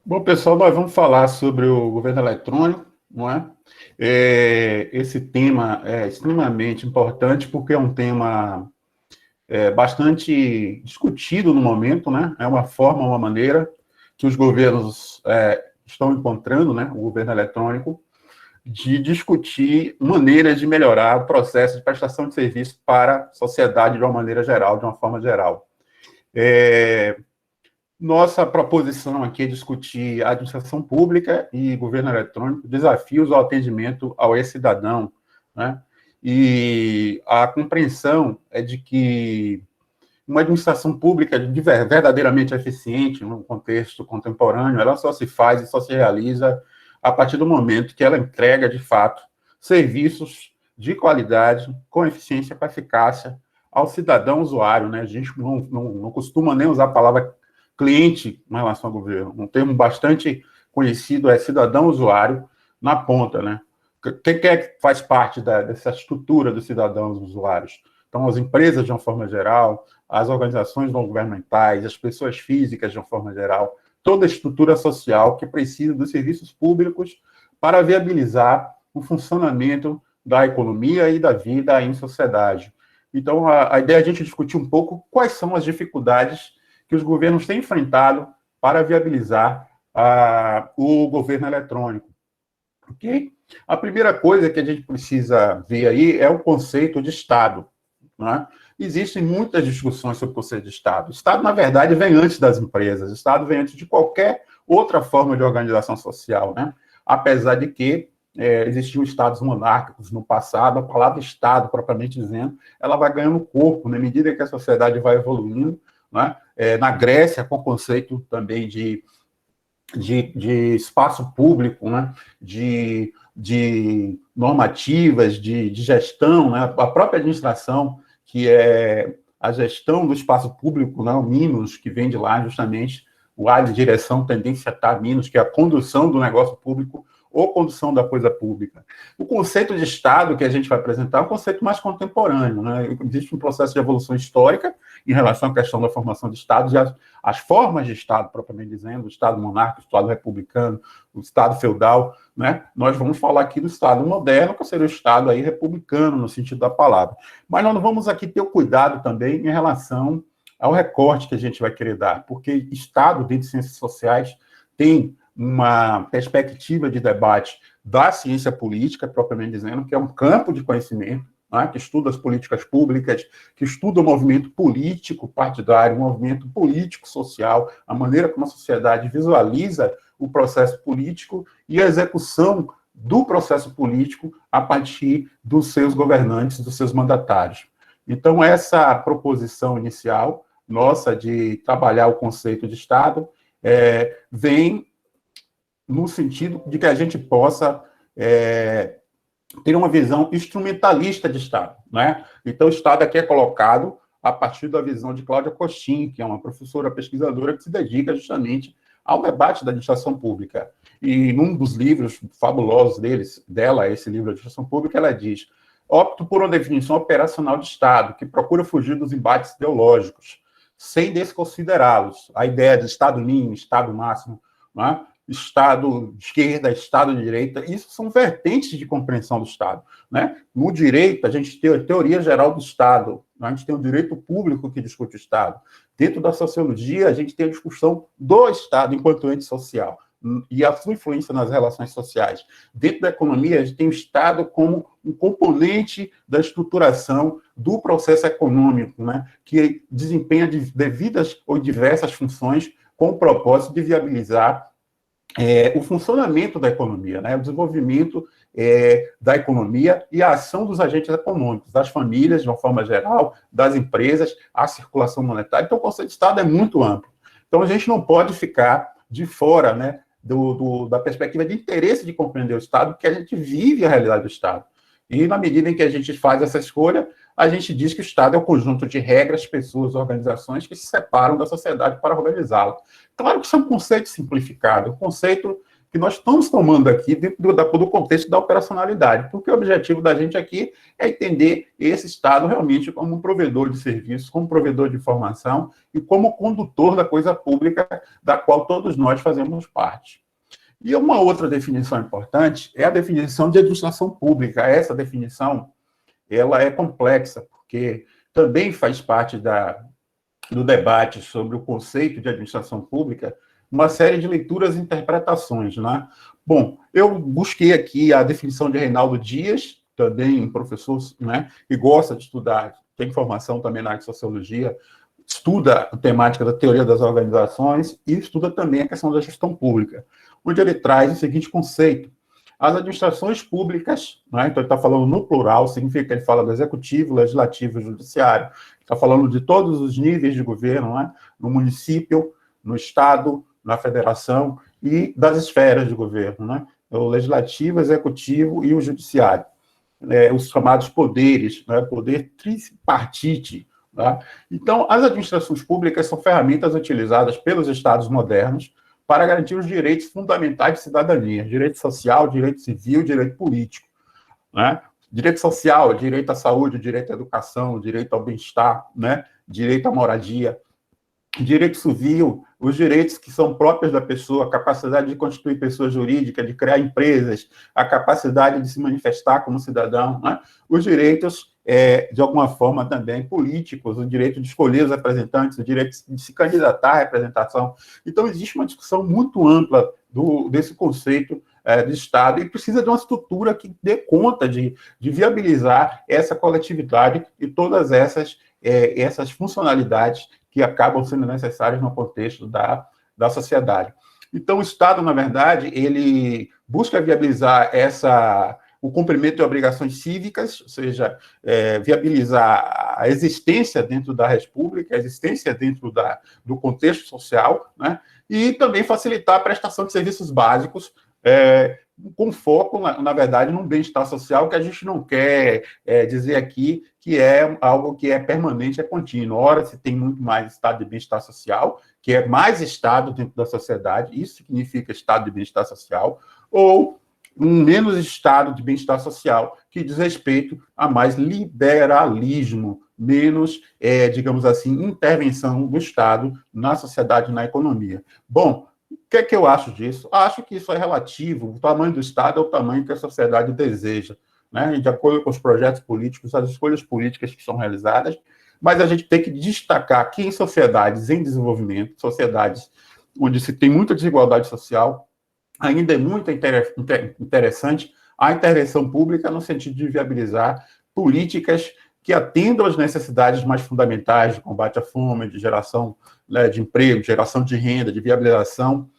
Bom, pessoal, nós vamos falar sobre o governo eletrônico, não é? Esse tema é extremamente importante porque é um tema bastante discutido no momento, né? É uma forma, uma maneira que os governos estão encontrando, né? O governo eletrônico, de discutir maneiras de melhorar o processo de prestação de serviço para a sociedade de uma maneira geral, de uma forma geral. Nossa proposição aqui é discutir administração pública e governo eletrônico, desafios ao atendimento ao e-cidadão, né? E a compreensão é de que uma administração pública verdadeiramente eficiente, num contexto contemporâneo, ela só se faz e só se realiza a partir do momento que ela entrega, de fato, serviços de qualidade, com eficiência, com eficácia, ao cidadão usuário, né? A gente não costuma nem usar a palavra cliente em relação ao governo. Um termo bastante conhecido é cidadão usuário na ponta, né? Quem que faz parte dessa estrutura dos cidadãos usuários? Então, as empresas, de uma forma geral, as organizações não governamentais, as pessoas físicas, de uma forma geral, toda a estrutura social que precisa dos serviços públicos para viabilizar o funcionamento da economia e da vida em sociedade. Então, a ideia é a gente discutir um pouco quais são as dificuldades que os governos têm enfrentado para viabilizar o governo eletrônico. Ok? A primeira coisa que a gente precisa ver aí é o conceito de Estado. Né? Existem muitas discussões sobre o conceito de Estado. O Estado, na verdade, vem antes das empresas. O Estado vem antes de qualquer outra forma de organização social. Né? Apesar de que existiam estados monárquicos no passado, a palavra Estado, propriamente dizendo, ela vai ganhando corpo na medida que a sociedade vai evoluindo. Né? Na Grécia, com o conceito também de espaço público, né? de normativas, de gestão, né? A própria administração, que é a gestão do espaço público, né? O Minos, que vem de lá justamente, o A de direção, tendência a estar Minos, que é a condução do negócio público ou condução da coisa pública. O conceito de Estado que a gente vai apresentar é um conceito mais contemporâneo. Né? Existe um processo de evolução histórica em relação à questão da formação de Estados e as formas de Estado, propriamente dizendo, o Estado monárquico, o Estado republicano, o Estado feudal. Né? Nós vamos falar aqui do Estado moderno, que seria o Estado aí republicano, no sentido da palavra. Mas nós vamos aqui ter o cuidado também em relação ao recorte que a gente vai querer dar, porque Estado, dentro de ciências sociais, tem uma perspectiva de debate da ciência política, propriamente dizendo, que é um campo de conhecimento, né, que estuda as políticas públicas, que estuda o movimento político partidário, o movimento político social, a maneira como a sociedade visualiza o processo político e a execução do processo político a partir dos seus governantes, dos seus mandatários. Então, essa proposição inicial nossa de trabalhar o conceito de Estado vem no sentido de que a gente possa ter uma visão instrumentalista de Estado. Né? Então, o Estado aqui é colocado a partir da visão de Cláudia Costin, que é uma professora pesquisadora que se dedica justamente ao debate da administração pública. E num dos livros fabulosos dela, esse livro de administração pública, ela diz: opto por uma definição operacional de Estado, que procura fugir dos embates ideológicos, sem desconsiderá-los. A ideia de Estado mínimo, Estado máximo, né? Estado de esquerda, Estado de direita, isso são vertentes de compreensão do Estado. Né? No direito, a gente tem a teoria geral do Estado, a gente tem o direito público que discute o Estado. Dentro da sociologia, a gente tem a discussão do Estado enquanto ente social e a sua influência nas relações sociais. Dentro da economia, a gente tem o Estado como um componente da estruturação do processo econômico, né? Que desempenha devidas ou diversas funções com o propósito de viabilizar o funcionamento da economia, né? O desenvolvimento da economia e a ação dos agentes econômicos, das famílias, de uma forma geral, das empresas, a circulação monetária. Então, o conceito de Estado é muito amplo. Então, a gente não pode ficar de fora, né, da perspectiva de interesse de compreender o Estado, porque a gente vive a realidade do Estado. E, na medida em que a gente faz essa escolha, a gente diz que o Estado é o conjunto de regras, pessoas, organizações que se separam da sociedade para organizá-la. Claro que isso é um conceito simplificado, um conceito que nós estamos tomando aqui dentro do contexto da operacionalidade, porque o objetivo da gente aqui é entender esse Estado realmente como um provedor de serviços, como provedor de informação e como condutor da coisa pública da qual todos nós fazemos parte. E uma outra definição importante é a definição de administração pública. Essa definição, ela é complexa, porque também faz parte do debate sobre o conceito de administração pública uma série de leituras e interpretações, né? Bom, eu busquei aqui a definição de Reinaldo Dias, também um professor, né, que gosta de estudar, tem formação também na área de sociologia, estuda a temática da teoria das organizações e estuda também a questão da gestão pública, onde ele traz o seguinte conceito: as administrações públicas, né, então ele está falando no plural, significa que ele fala do executivo, legislativo e judiciário, está falando de todos os níveis de governo, né, no município, no estado, na federação e das esferas de governo, né, o legislativo, o executivo e o judiciário, os chamados poderes, né, poder tripartite. Tá? Então, as administrações públicas são ferramentas utilizadas pelos estados modernos para garantir os direitos fundamentais de cidadania: direito social, direito civil, direito político. Né? Direito social, direito à saúde, direito à educação, direito ao bem-estar, né? Direito à moradia. Direito civil, os direitos que são próprios da pessoa, a capacidade de constituir pessoa jurídica, de criar empresas, a capacidade de se manifestar como cidadão, né? Os direitos, de alguma forma, também políticos, o direito de escolher os representantes, o direito de se candidatar à representação. Então, existe uma discussão muito ampla desse conceito de Estado e precisa de uma estrutura que dê conta de viabilizar essa coletividade e todas essas funcionalidades que acabam sendo necessárias no contexto da sociedade. Então, o Estado, na verdade, ele busca viabilizar o cumprimento de obrigações cívicas, ou seja, viabilizar a existência dentro da República, a existência dentro do contexto social, né? E também facilitar a prestação de serviços básicos, com foco, na verdade, num bem-estar social, que a gente não quer dizer aqui que é algo que é permanente, é contínuo. Ora, se tem muito mais estado de bem-estar social, que é mais estado dentro da sociedade, isso significa estado de bem-estar social, ou um menos estado de bem-estar social, que diz respeito a mais liberalismo, menos, digamos assim, intervenção do Estado na sociedade e na economia. Bom, o que é que eu acho disso? Acho que isso é relativo. O tamanho do Estado é o tamanho que a sociedade deseja, né? De acordo com os projetos políticos, as escolhas políticas que são realizadas, mas a gente tem que destacar que em sociedades em desenvolvimento, sociedades onde se tem muita desigualdade social, ainda é muito interessante a intervenção pública no sentido de viabilizar políticas que atendam às necessidades mais fundamentais de combate à fome, de geração, né, de emprego, de geração de renda, de viabilização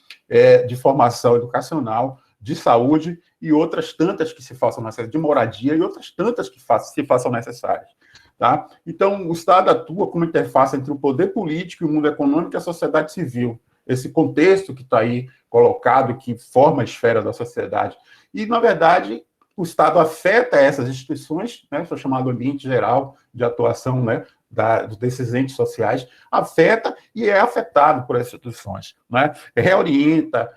de formação educacional, de saúde e outras tantas que se façam necessárias, de moradia e outras tantas que se façam necessárias. Tá? Então, o Estado atua como interface entre o poder político e o mundo econômico e a sociedade civil. Esse contexto que está aí colocado, que forma a esfera da sociedade. E, na verdade, o Estado afeta essas instituições, né, o chamado ambiente geral de atuação, né, desses entes sociais, afeta e é afetado por essas instituições, né? Reorienta,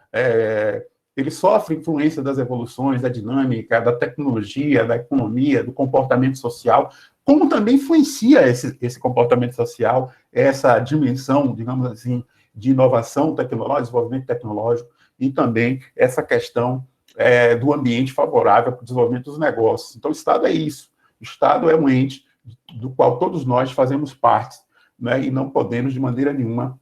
ele sofre influência das evoluções, da dinâmica, da tecnologia, da economia, do comportamento social, como também influencia esse comportamento social, essa dimensão, digamos assim, de inovação tecnológica, desenvolvimento tecnológico, e também essa questão do ambiente favorável para o desenvolvimento dos negócios. Então, o Estado é isso. O Estado é um ente do qual todos nós fazemos parte, né, e não podemos, de maneira nenhuma,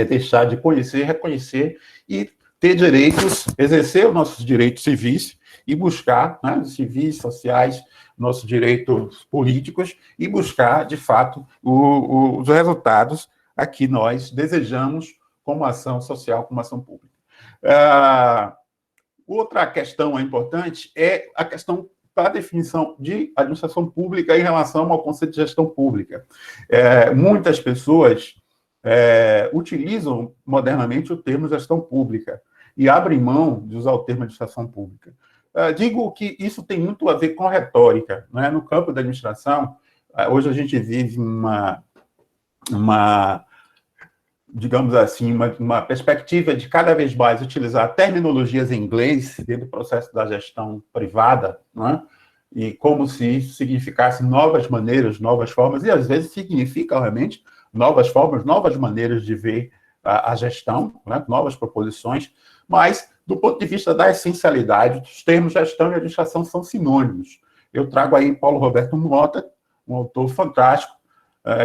deixar de conhecer, reconhecer e ter direitos, exercer os nossos direitos civis e buscar, né, civis, sociais, nossos direitos políticos e buscar, de fato, os resultados a que nós desejamos como ação social, como ação pública. Outra questão importante é a questão da definição de administração pública em relação ao conceito de gestão pública. Muitas pessoas utilizam modernamente o termo gestão pública e abrem mão de usar o termo administração pública. Digo que isso tem muito a ver com a retórica, né? No campo da administração, hoje a gente vive uma digamos assim, uma perspectiva de cada vez mais utilizar terminologias em inglês dentro do processo da gestão privada, né? E como se isso significasse novas maneiras, novas formas, e às vezes significa realmente novas formas, novas maneiras de ver a gestão, né? Novas proposições, mas do ponto de vista da essencialidade, os termos gestão e administração são sinônimos. Eu trago aí Paulo Roberto Mota, um autor fantástico,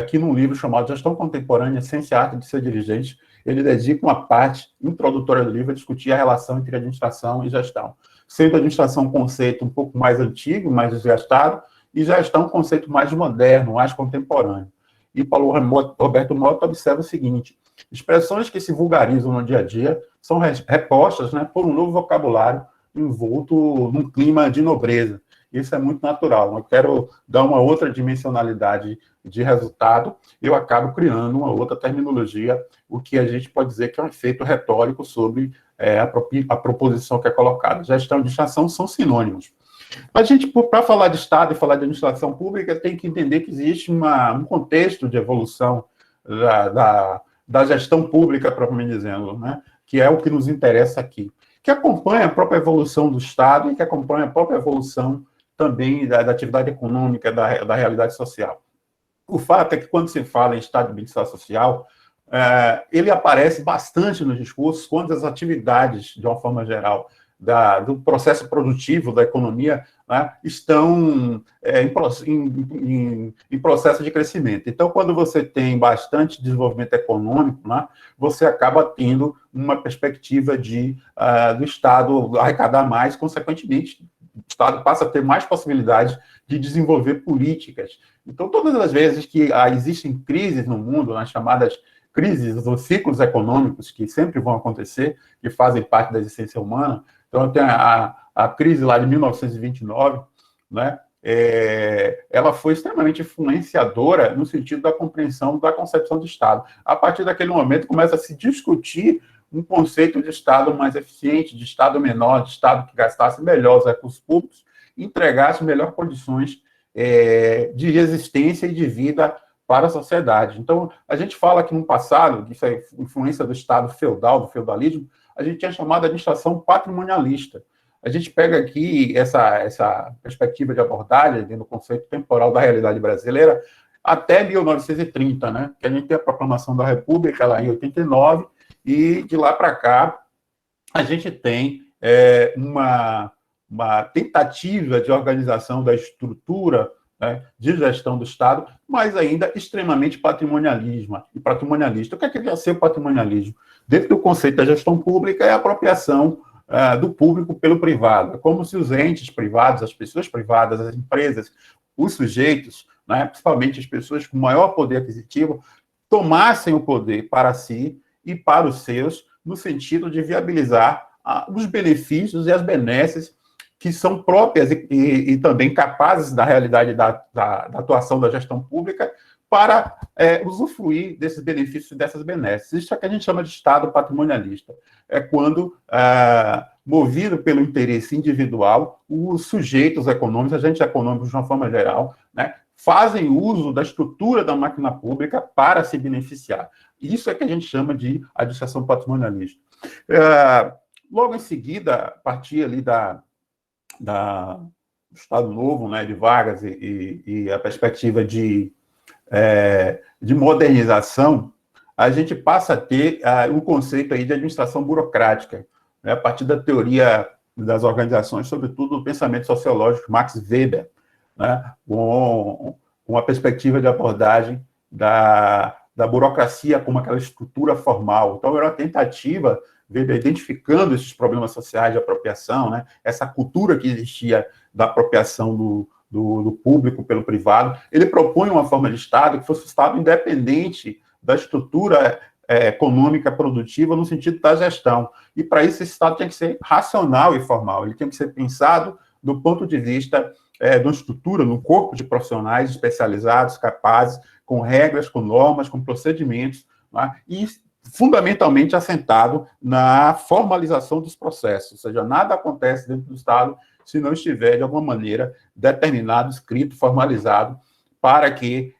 que num livro chamado Gestão Contemporânea, Ciência e Arte de Ser Dirigente, ele dedica uma parte introdutória do livro a discutir a relação entre administração e gestão. Sendo a administração um conceito um pouco mais antigo, mais desgastado, e gestão um conceito mais moderno, mais contemporâneo. E Paulo Roberto Mota observa o seguinte: expressões que se vulgarizam no dia a dia são repostas, né, por um novo vocabulário envolto num clima de nobreza. Isso é muito natural. Eu quero dar uma outra dimensionalidade de resultado, eu acabo criando uma outra terminologia, o que a gente pode dizer que é um efeito retórico sobre a proposição que é colocada. Gestão e administração são sinônimos. A gente, para falar de Estado e falar de administração pública, tem que entender que existe um contexto de evolução da gestão pública, propriamente dizendo, né? Que é o que nos interessa aqui, que acompanha a própria evolução do Estado e que acompanha a própria evolução também da atividade econômica, da realidade social. O fato é que, quando se fala em Estado de bem-estar social, ele aparece bastante nos discursos quando as atividades, de uma forma geral, do processo produtivo da economia, né, estão em processo de crescimento. Então, quando você tem bastante desenvolvimento econômico, né, você acaba tendo uma perspectiva do Estado arrecadar mais, consequentemente, o Estado passa a ter mais possibilidades de desenvolver políticas. Então, todas as vezes que existem crises no mundo, nas chamadas crises ou ciclos econômicos, que sempre vão acontecer, que fazem parte da existência humana. Então, tem a crise lá de 1929, né? Ela foi extremamente influenciadora no sentido da compreensão da concepção de Estado. A partir daquele momento, começa a se discutir um conceito de Estado mais eficiente, de Estado menor, de Estado que gastasse melhor os recursos públicos, entregasse melhores condições de existência e de vida para a sociedade. Então, a gente fala que no passado, que isso é influência do Estado feudal, do feudalismo, a gente tinha chamado de administração patrimonialista. A gente pega aqui essa perspectiva de abordagem no conceito temporal da realidade brasileira até 1930, né? Que a gente tem a proclamação da República lá em 89, e de lá para cá a gente tem uma tentativa de organização da estrutura, né, de gestão do Estado, mas ainda extremamente patrimonialista. O que é ser patrimonialismo? Dentro do conceito da gestão pública, é a apropriação do público pelo privado. É como se os entes privados, as pessoas privadas, as empresas, os sujeitos, né, principalmente as pessoas com maior poder aquisitivo, tomassem o poder para si e para os seus, no sentido de viabilizar os benefícios e as benesses que são próprias e também capazes da realidade da atuação da gestão pública para usufruir desses benefícios e dessas benesses. Isso é que a gente chama de Estado patrimonialista. É quando, movido pelo interesse individual, os sujeitos econômicos, agentes econômicos de uma forma geral, né, fazem uso da estrutura da máquina pública para se beneficiar. Isso é que a gente chama de administração patrimonialista. Logo em seguida, a partir ali do Estado Novo, né, de Vargas e a perspectiva de modernização, a gente passa a ter um conceito aí de administração burocrática, né, a partir da teoria das organizações, sobretudo do pensamento sociológico Max Weber, né, com a perspectiva de abordagem da burocracia como aquela estrutura formal. Então, era uma tentativa, Weber identificando esses problemas sociais de apropriação, né, essa cultura que existia da apropriação do público pelo privado. Ele propõe uma forma de Estado que fosse um Estado independente da estrutura econômica produtiva no sentido da gestão. E, para isso, esse Estado tinha que ser racional e formal. Ele tinha que ser pensado do ponto de vista de uma estrutura, num corpo de profissionais especializados, capazes, com regras, com normas, com procedimentos, né, e fundamentalmente assentado na formalização dos processos. Ou seja, nada acontece dentro do Estado se não estiver, de alguma maneira, determinado, escrito, formalizado, para que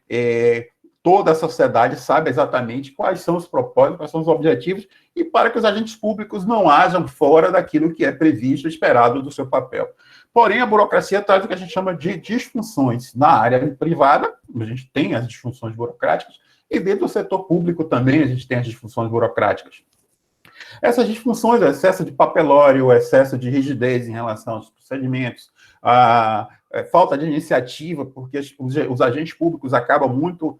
toda a sociedade saiba exatamente quais são os propósitos, quais são os objetivos, e para que os agentes públicos não hajam fora daquilo que é previsto e esperado do seu papel. Porém, a burocracia traz o que a gente chama de disfunções. Na área privada, a gente tem as disfunções burocráticas, e dentro do setor público também a gente tem as disfunções burocráticas. Essas disfunções, o excesso de papelório, o excesso de rigidez em relação aos procedimentos, a falta de iniciativa, porque os agentes públicos acabam muito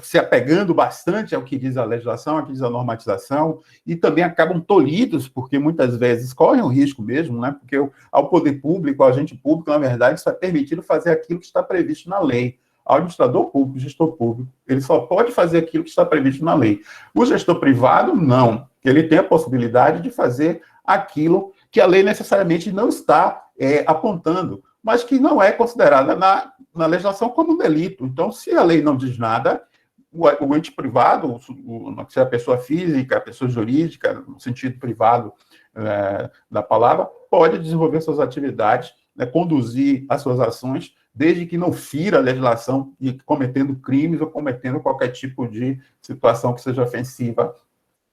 se apegando bastante ao que diz a legislação, ao que diz a normatização, e também acabam tolhidos, porque muitas vezes correm o risco mesmo, né? Porque ao poder público, ao agente público, na verdade, isso é permitido fazer aquilo que está previsto na lei. Ao administrador público, gestor público, ele só pode fazer aquilo que está previsto na lei. O gestor privado, não. Ele tem a possibilidade de fazer aquilo que a lei necessariamente não está apontando, mas que não é considerada na legislação como um delito. Então, se a lei não diz nada, o ente privado, se a pessoa física, a pessoa jurídica, no sentido privado da palavra, pode desenvolver suas atividades, né, conduzir as suas ações, desde que não fira a legislação e cometendo crimes ou cometendo qualquer tipo de situação que seja ofensiva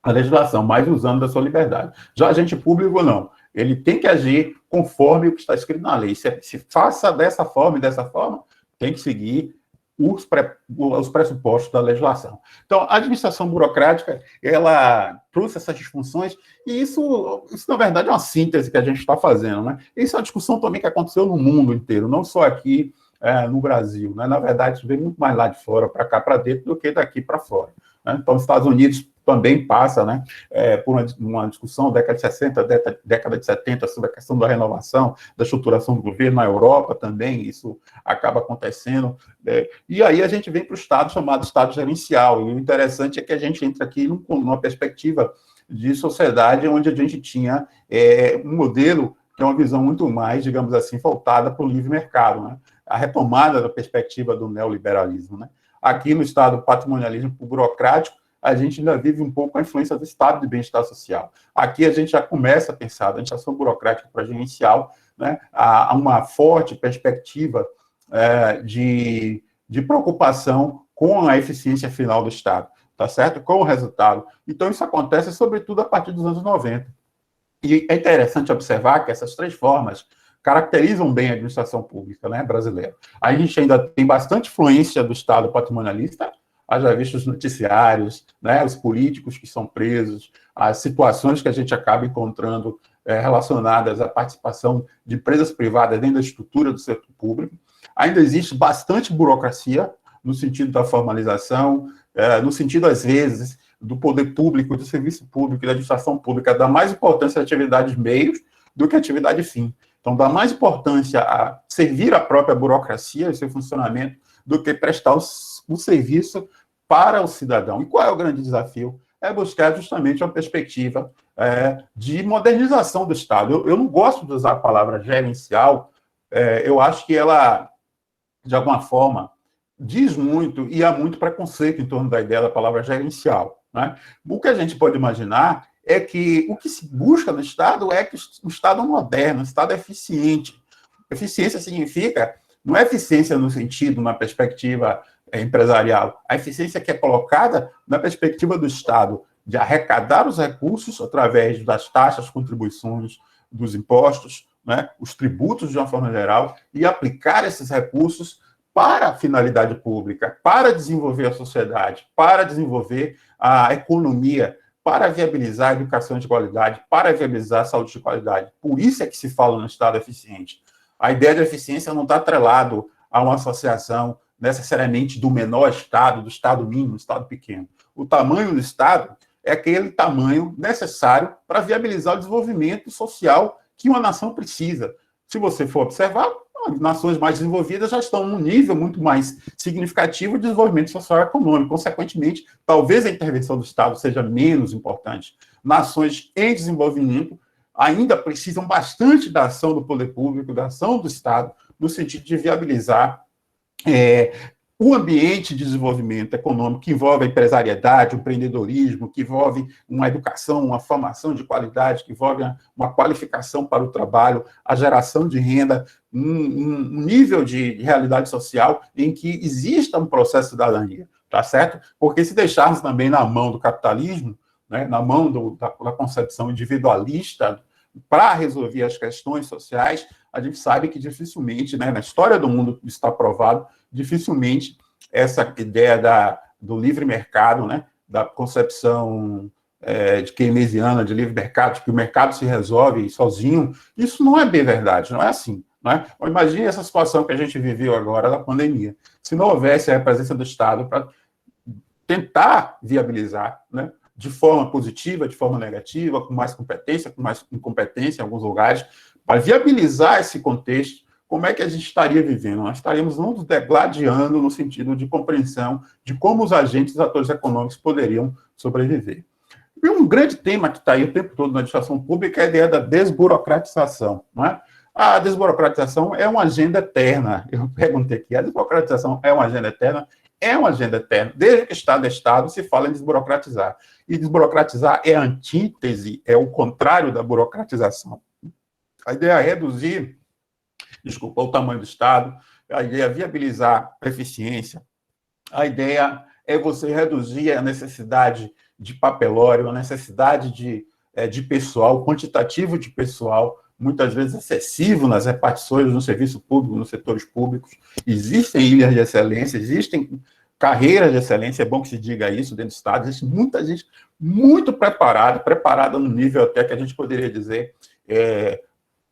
à legislação, mas usando da sua liberdade. Já agente público, não. Ele tem que agir conforme o que está escrito na lei. Se faça dessa forma e dessa forma, tem que seguir os pressupostos da legislação. Então, a administração burocrática, ela trouxe essas disfunções, e isso na verdade, é uma síntese que a gente está fazendo, né? Isso é uma discussão também que aconteceu no mundo inteiro, não só aqui no Brasil, né? Na verdade, isso vem muito mais lá de fora para cá, para dentro, do que daqui para fora, né? Então, os Estados Unidos também passa, né, por uma discussão década de 60, década de 70, sobre a questão da renovação, da estruturação do governo. Na Europa também isso acaba acontecendo. E aí a gente vem para o Estado chamado Estado gerencial, e o interessante é que a gente entra aqui numa perspectiva de sociedade onde a gente tinha um modelo que é uma visão muito mais, digamos assim, voltada para o livre mercado, né? A retomada da perspectiva do neoliberalismo, né? Aqui no Estado, o patrimonialismo burocrático, a gente ainda vive um pouco a influência do Estado de bem-estar social. Aqui a gente já começa a pensar a administração burocrática para gerencial, né? Há uma forte perspectiva de preocupação com a eficiência final do Estado, tá certo? Com o resultado. Então, isso acontece, sobretudo, a partir dos anos 90. E é interessante observar que essas três formas caracterizam bem a administração pública, né, brasileira. A gente ainda tem bastante influência do Estado patrimonialista, haja visto os noticiários, né, os políticos que são presos, as situações que a gente acaba encontrando relacionadas à participação de empresas privadas dentro da estrutura do setor público. Ainda existe bastante burocracia no sentido da formalização, no sentido, às vezes, do poder público, do serviço público e da administração pública, dá mais importância à atividade meios do que à atividade fim. Então, dá mais importância a servir a própria burocracia e seu funcionamento do que prestar o serviço para o cidadão. E qual é o grande desafio? É buscar justamente uma perspectiva de modernização do Estado. Eu não gosto de usar a palavra gerencial, eu acho que ela, de alguma forma, diz muito e há muito preconceito em torno da ideia da palavra gerencial, né? O que a gente pode imaginar é que o que se busca no Estado é que o Estado é moderno, o Estado é eficiente. Eficiência significa, não é eficiência no sentido, na perspectiva empresarial, a eficiência que é colocada na perspectiva do Estado, de arrecadar os recursos através das taxas, contribuições, dos impostos, né, os tributos de uma forma geral, e aplicar esses recursos para a finalidade pública, para desenvolver a sociedade, para desenvolver a economia, para viabilizar a educação de qualidade, para viabilizar a saúde de qualidade. Por isso é que se fala no Estado eficiente. A ideia de eficiência não está atrelado a uma associação necessariamente do menor Estado, do Estado mínimo, do Estado pequeno. O tamanho do Estado é aquele tamanho necessário para viabilizar o desenvolvimento social que uma nação precisa. Se você for observar, as nações mais desenvolvidas já estão num nível muito mais significativo de desenvolvimento social e econômico. Consequentemente, talvez a intervenção do Estado seja menos importante. Nações em desenvolvimento ainda precisam bastante da ação do poder público, da ação do Estado, no sentido de viabilizar o ambiente de desenvolvimento econômico que envolve a empresariedade, o empreendedorismo, que envolve uma educação, uma formação de qualidade, que envolve uma qualificação para o trabalho, a geração de renda, um nível de realidade social em que exista um processo de cidadania, tá certo? Porque se deixarmos também na mão do capitalismo, né, na mão da concepção individualista, para resolver as questões sociais, a gente sabe que dificilmente, né, na história do mundo está provado, dificilmente essa ideia do livre mercado, né, da concepção de keynesiana de livre mercado, de que o mercado se resolve sozinho, isso não é bem verdade, não é assim. Não é? Imagine essa situação que a gente viveu agora da pandemia. Se não houvesse a presença do Estado para tentar viabilizar, né, de forma positiva, de forma negativa, com mais competência, com mais incompetência em alguns lugares, para viabilizar esse contexto, como é que a gente estaria vivendo? Nós estaríamos nos degladiando no sentido de compreensão de como os agentes, os atores econômicos poderiam sobreviver. E um grande tema que está aí o tempo todo na administração pública é a ideia da desburocratização. Não é? A desburocratização é uma agenda eterna. Eu perguntei aqui, a desburocratização é uma agenda eterna? É uma agenda eterna. Desde que Estado é Estado, se fala em desburocratizar. E desburocratizar é a antítese, é o contrário da burocratização. A ideia é reduzir, o tamanho do Estado, a ideia é viabilizar a eficiência, a ideia é você reduzir a necessidade de papelório, a necessidade de pessoal, quantitativo de pessoal, muitas vezes excessivo nas repartições no serviço público, nos setores públicos. Existem ilhas de excelência, existem carreiras de excelência, é bom que se diga isso dentro do Estado, existe muita gente muito preparada no nível até que a gente poderia dizer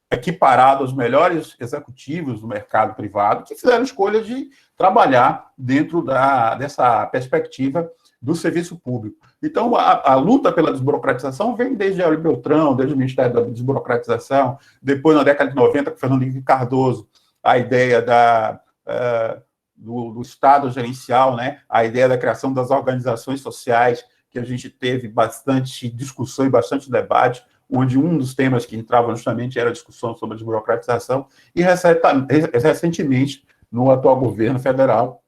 equiparado aos melhores executivos do mercado privado, que fizeram escolha de trabalhar dentro dessa perspectiva do serviço público. Então, a luta pela desburocratização vem desde Aurélio Beltrão, desde o Ministério da Desburocratização, depois, na década de 90, com Fernando Henrique Cardoso, a ideia do Estado gerencial, né? A ideia da criação das organizações sociais, que a gente teve bastante discussão e bastante debate, onde um dos temas que entrava justamente era a discussão sobre a desburocratização, e recentemente, no atual governo federal,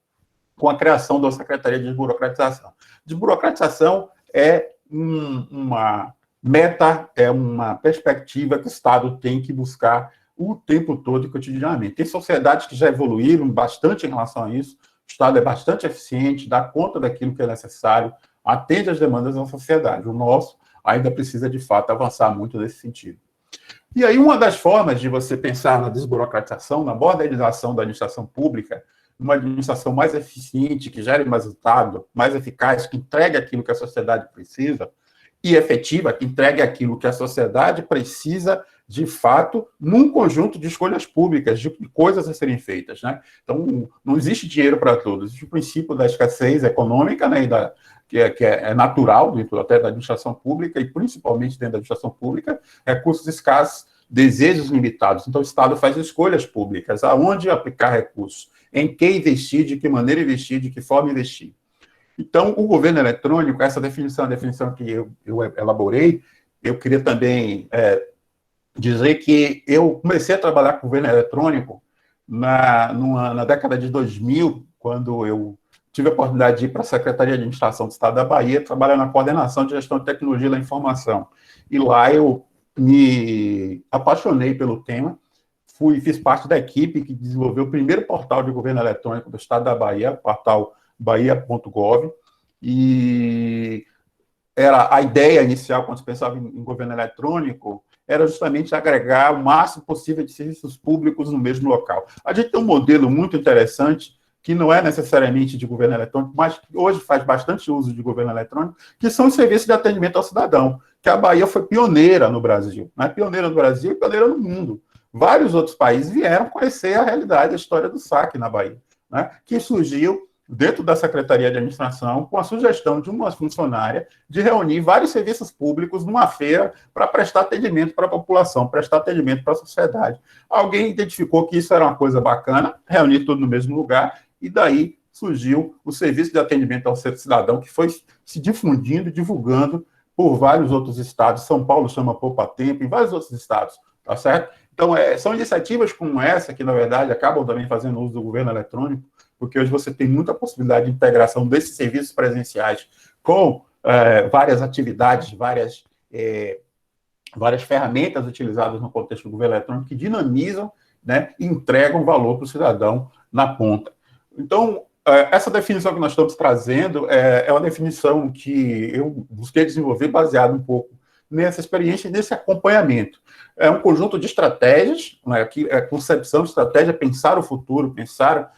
com a criação da Secretaria de Desburocratização. Desburocratização é uma meta, é uma perspectiva que o Estado tem que buscar o tempo todo e cotidianamente. Tem sociedades que já evoluíram bastante em relação a isso, o Estado é bastante eficiente, dá conta daquilo que é necessário, atende às demandas da sociedade. O nosso ainda precisa, de fato, avançar muito nesse sentido. E aí, uma das formas de você pensar na desburocratização, na modernização da administração pública, uma administração mais eficiente, que gere mais resultado, mais eficaz, que entregue aquilo que a sociedade precisa, e efetiva, que entregue aquilo que a sociedade precisa, de fato, num conjunto de escolhas públicas, de coisas a serem feitas. Né? Então, não existe dinheiro para todos. Existe o princípio da escassez econômica, né, que é natural dentro até da administração pública, e principalmente dentro da administração pública, recursos escassos, desejos limitados. Então, o Estado faz escolhas públicas, aonde aplicar recursos, em que investir, de que maneira investir, de que forma investir. Então, o governo eletrônico, essa definição, a definição que eu elaborei, eu queria também dizer que eu comecei a trabalhar com o governo eletrônico na década de 2000, quando eu tive a oportunidade de ir para a Secretaria de Administração do Estado da Bahia, trabalhar na coordenação de gestão de tecnologia da informação. E lá eu me apaixonei pelo tema, fiz parte da equipe que desenvolveu o primeiro portal de governo eletrônico do Estado da Bahia, o portal bahia.gov, e a ideia inicial, quando se pensava em governo eletrônico, era justamente agregar o máximo possível de serviços públicos no mesmo local. A gente tem um modelo muito interessante, que não é necessariamente de governo eletrônico, mas que hoje faz bastante uso de governo eletrônico, que são os serviços de atendimento ao cidadão, que a Bahia foi pioneira no Brasil, né? Pioneira no Brasil e pioneira no mundo. Vários outros países vieram conhecer a realidade, a história do saque na Bahia, né? Que surgiu dentro da Secretaria de Administração, com a sugestão de uma funcionária de reunir vários serviços públicos numa feira para prestar atendimento para a população, prestar atendimento para a sociedade. Alguém identificou que isso era uma coisa bacana, reunir tudo no mesmo lugar, e daí surgiu o serviço de atendimento ao cidadão, que foi se difundindo, divulgando por vários outros estados. São Paulo chama Poupa Tempo, em vários outros estados, tá certo? Então, são iniciativas como essa, que, na verdade, acabam também fazendo uso do governo eletrônico, porque hoje você tem muita possibilidade de integração desses serviços presenciais com várias atividades, várias ferramentas utilizadas no contexto do governo eletrônico que dinamizam, né, e entregam valor para o cidadão na ponta. Então, essa definição que nós estamos trazendo é uma definição que eu busquei desenvolver baseado um pouco nessa experiência e nesse acompanhamento. É um conjunto de estratégias, né, que é concepção de estratégia, pensar o futuro, pensar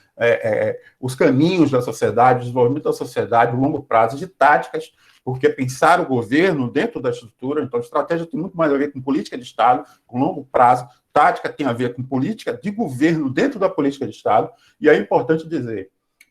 os caminhos da sociedade, o desenvolvimento da sociedade, o longo prazo, de táticas, porque pensar o governo dentro da estrutura, então estratégia tem muito mais a ver com política de Estado, com longo prazo, tática tem a ver com política de governo dentro da política de Estado, e é importante dizer,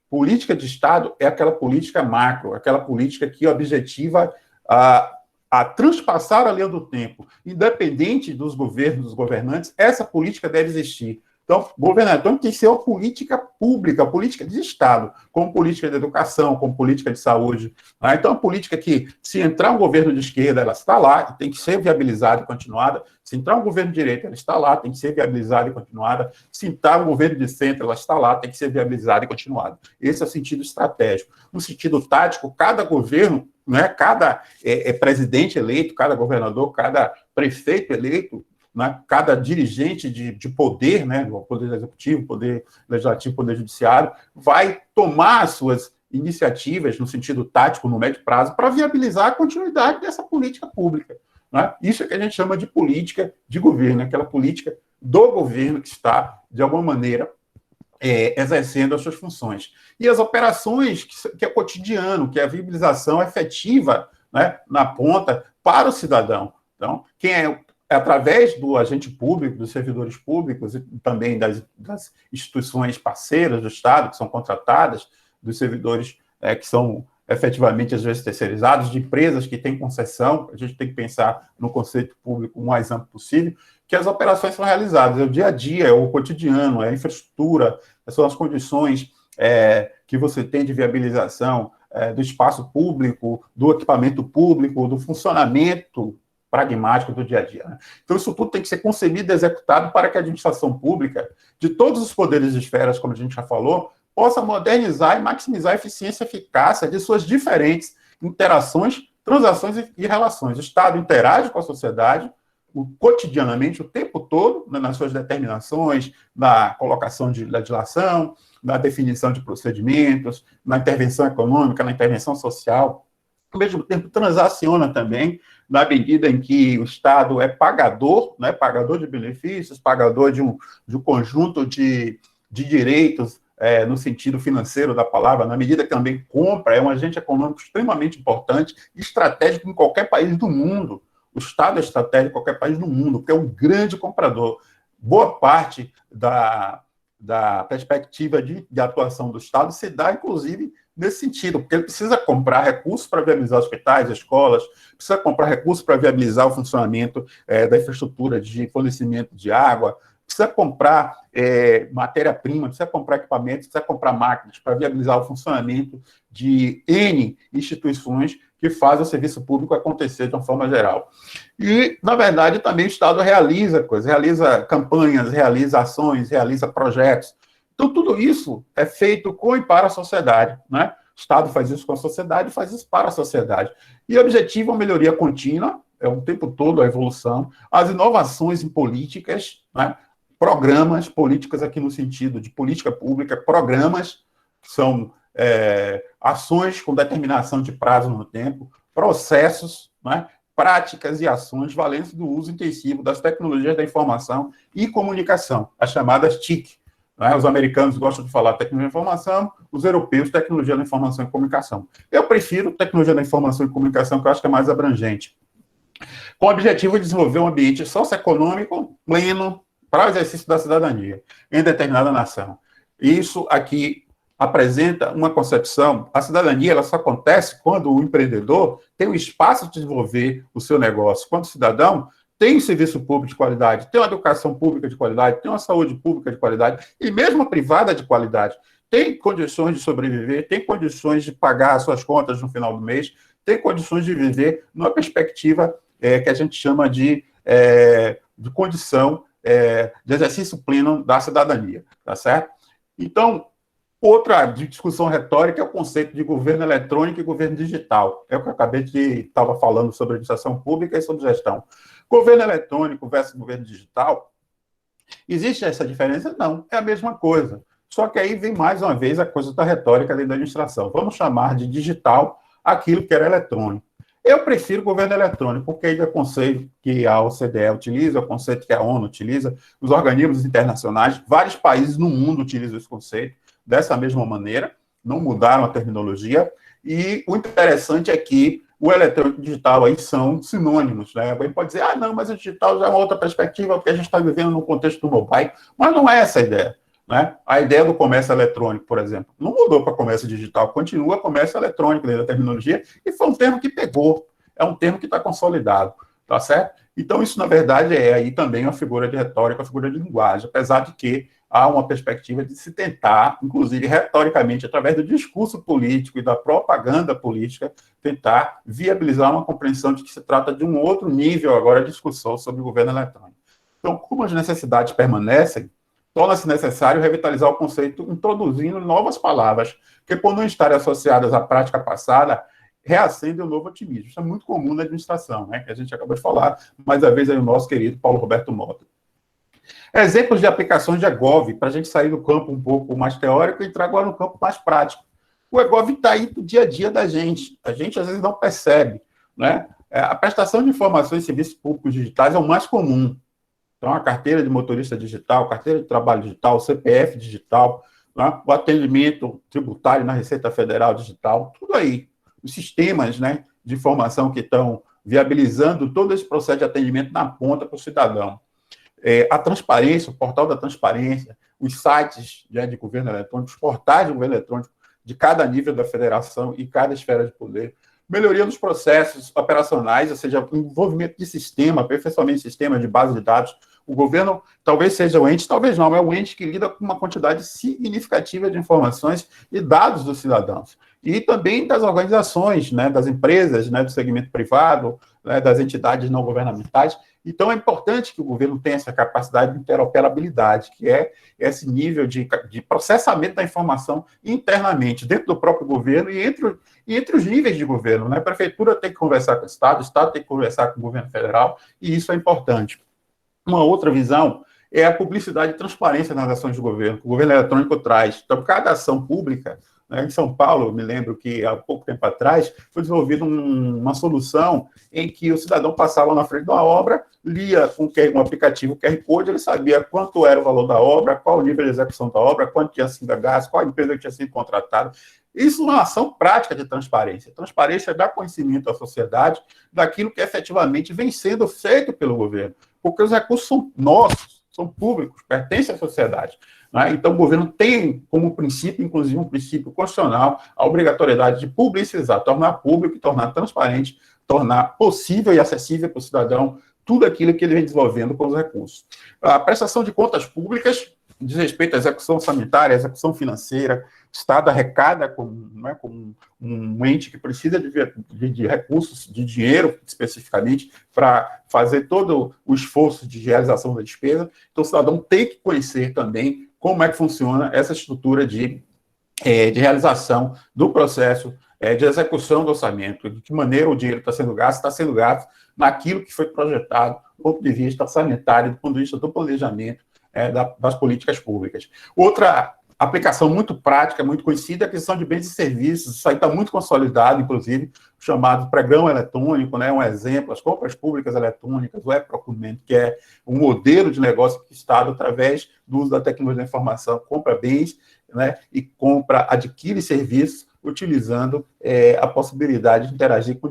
política de Estado é aquela política macro, aquela política que objetiva a transpassar a linha do tempo, independente dos governos, dos governantes, essa política deve existir. Então, o governo eletrônico tem que ser uma política pública, política de Estado, como política de educação, como política de saúde. Né? Então, a política que, se entrar um governo de esquerda, ela está lá, tem que ser viabilizada e continuada. Se entrar um governo de direita, ela está lá, tem que ser viabilizada e continuada. Se entrar um governo de centro, ela está lá, tem que ser viabilizada e continuada. Esse é o sentido estratégico. No sentido tático, cada governo, né, cada presidente eleito, cada governador, cada prefeito eleito, né, cada dirigente de poder, né, do poder executivo, poder legislativo, poder judiciário, vai tomar as suas iniciativas no sentido tático, no médio prazo, para viabilizar a continuidade dessa política pública. Né? Isso é que a gente chama de política de governo, aquela política do governo que está, de alguma maneira, exercendo as suas funções. E as operações, que é cotidiano, que é a viabilização efetiva, né, na ponta para o cidadão. Então, quem através do agente público, dos servidores públicos e também das instituições parceiras do Estado, que são contratadas, dos servidores que são efetivamente, às vezes, terceirizados, de empresas que têm concessão, a gente tem que pensar no conceito público o mais amplo possível, que as operações são realizadas, é o dia a dia, é o cotidiano, é a infraestrutura, são as condições que você tem de viabilização do espaço público, do equipamento público, do funcionamento pragmático do dia a dia. Né? Então, isso tudo tem que ser concebido e executado para que a administração pública, de todos os poderes e esferas, como a gente já falou, possa modernizar e maximizar a eficiência e eficácia de suas diferentes interações, transações e relações. O Estado interage com a sociedade cotidianamente, o tempo todo, né, nas suas determinações, na colocação de legislação, na definição de procedimentos, na intervenção econômica, na intervenção social. Ao mesmo tempo, transaciona também, na medida em que o Estado é pagador, né, pagador de benefícios, pagador de um conjunto de direitos, no sentido financeiro da palavra, na medida que também compra, é um agente econômico extremamente importante, estratégico em qualquer país do mundo. O Estado é estratégico em qualquer país do mundo, porque é um grande comprador. Boa parte da perspectiva de atuação do Estado se dá, inclusive, nesse sentido, porque ele precisa comprar recursos para viabilizar hospitais, escolas, precisa comprar recursos para viabilizar o funcionamento da infraestrutura de fornecimento de água, precisa comprar matéria-prima, precisa comprar equipamentos, precisa comprar máquinas para viabilizar o funcionamento de N instituições que fazem o serviço público acontecer de uma forma geral. E, na verdade, também o Estado realiza coisas, realiza campanhas, realiza ações, realiza projetos. Então, tudo isso é feito com e para a sociedade, né? O Estado faz isso com a sociedade, faz isso para a sociedade. E o objetivo é a melhoria contínua, é o tempo todo a evolução, as inovações em políticas, né? Programas, políticas aqui no sentido de política pública, programas que são ações com determinação de prazo no tempo, processos, né? Práticas e ações valentes do uso intensivo das tecnologias da informação e comunicação, as chamadas TIC. Né? Os americanos gostam de falar tecnologia da informação, os europeus, tecnologia da informação e comunicação. Eu prefiro tecnologia da informação e comunicação, que eu acho que é mais abrangente. Com o objetivo de desenvolver um ambiente socioeconômico pleno para o exercício da cidadania em determinada nação. Isso aqui apresenta uma concepção, a cidadania ela só acontece quando o empreendedor tem o espaço de desenvolver o seu negócio, quando o cidadão tem um serviço público de qualidade, tem uma educação pública de qualidade, tem uma saúde pública de qualidade, e mesmo a privada de qualidade, tem condições de sobreviver, tem condições de pagar as suas contas no final do mês, tem condições de viver numa perspectiva que a gente chama de condição de exercício pleno da cidadania, tá certo? Então, Outra discussão retórica é o conceito de governo eletrônico e governo digital. É o que eu acabei de estava falando sobre administração pública e sobre gestão. Governo eletrônico versus governo digital, existe essa diferença? Não, é a mesma coisa. Só que aí vem mais uma vez a coisa da retórica dentro da administração. Vamos chamar de digital aquilo que era eletrônico. Eu prefiro governo eletrônico, porque aí é o conceito que a OCDE utiliza, é o conceito que a ONU utiliza, os organismos internacionais, vários países no mundo utilizam esse conceito dessa mesma maneira, não mudaram a terminologia, e o interessante é que o eletrônico e o digital aí são sinônimos, né? Alguém pode dizer, não, mas o digital já é uma outra perspectiva, porque a gente está vivendo no contexto do mobile, mas não é essa a ideia. Né? A ideia do comércio eletrônico, por exemplo, não mudou para comércio digital, continua comércio eletrônico dentro da terminologia, e foi um termo que pegou, é um termo que está consolidado, tá certo? Então, isso, na verdade, é aí também uma figura de retórica, uma figura de linguagem, apesar de que há uma perspectiva de se tentar, inclusive retoricamente, através do discurso político e da propaganda política, tentar viabilizar uma compreensão de que se trata de um outro nível agora de discussão sobre o governo eletrônico. Então, como as necessidades permanecem, torna-se necessário revitalizar o conceito introduzindo novas palavras, que, por não estarem associadas à prática passada, reacendem um novo otimismo. Isso é muito comum na administração, né? Que a gente acabou de falar, mais uma vez aí o nosso querido Paulo Roberto Mota. Exemplos de aplicações de EGOV, para a gente sair do campo um pouco mais teórico e entrar agora no campo mais prático. O EGOV está aí do dia a dia da gente. A gente, às vezes, não percebe, né? A prestação de informações e serviços públicos digitais é o mais comum. Então, a carteira de motorista digital, carteira de trabalho digital, CPF digital, né? O atendimento tributário na Receita Federal digital, tudo aí. Os sistemas, né, de informação que estão viabilizando todo esse processo de atendimento na ponta para o cidadão. A transparência, o portal da transparência, os sites, né, de governo eletrônico, os portais de governo eletrônico de cada nível da federação e cada esfera de poder. Melhoria dos processos operacionais, ou seja, envolvimento de sistema, aperfeiçoamento de sistema de base de dados. O governo talvez seja o ente, talvez não, é o ente que lida com uma quantidade significativa de informações e dados dos cidadãos. E também das organizações, né, das empresas, né, do segmento privado, né, das entidades não governamentais. Então, é importante que o governo tenha essa capacidade de interoperabilidade, que é esse nível de processamento da informação internamente, dentro do próprio governo e entre os níveis de governo. Né? A prefeitura tem que conversar com o Estado tem que conversar com o governo federal, e isso é importante. Uma outra visão é a publicidade e transparência nas ações do governo, que o governo eletrônico traz. Então, cada ação pública, né, em São Paulo, eu me lembro que há pouco tempo atrás, foi desenvolvida uma solução em que o cidadão passava na frente de uma obra, lia com um aplicativo QR Code, ele sabia quanto era o valor da obra, qual o nível de execução da obra, quanto tinha sido a gasto, qual a empresa que tinha sido contratada. Isso é uma ação prática de transparência. Transparência dá conhecimento à sociedade daquilo que efetivamente vem sendo feito pelo governo, porque os recursos são nossos, são públicos, pertencem à sociedade. Né? Então, o governo tem como princípio, inclusive um princípio constitucional, a obrigatoriedade de publicizar, tornar público, tornar transparente, tornar possível e acessível para o cidadão tudo aquilo que ele vem desenvolvendo com os recursos. A prestação de contas públicas diz respeito à execução sanitária, à execução financeira. O Estado arrecada como um ente que precisa de recursos, de dinheiro especificamente, para fazer todo o esforço de realização da despesa. Então, o cidadão tem que conhecer também como é que funciona essa estrutura de realização do processo de execução do orçamento, de que maneira o dinheiro está sendo gasto naquilo que foi projetado do ponto de vista sanitário, do ponto de vista do planejamento das políticas públicas. Outra aplicação muito prática, muito conhecida, é a aquisição de bens e serviços. Isso aí está muito consolidado, inclusive, o chamado pregão eletrônico, né, um exemplo, as compras públicas eletrônicas, o e-procurement, que é um modelo de negócio que o Estado, através do uso da tecnologia da informação, compra bens, né, e adquire serviços, utilizando a possibilidade de interagir com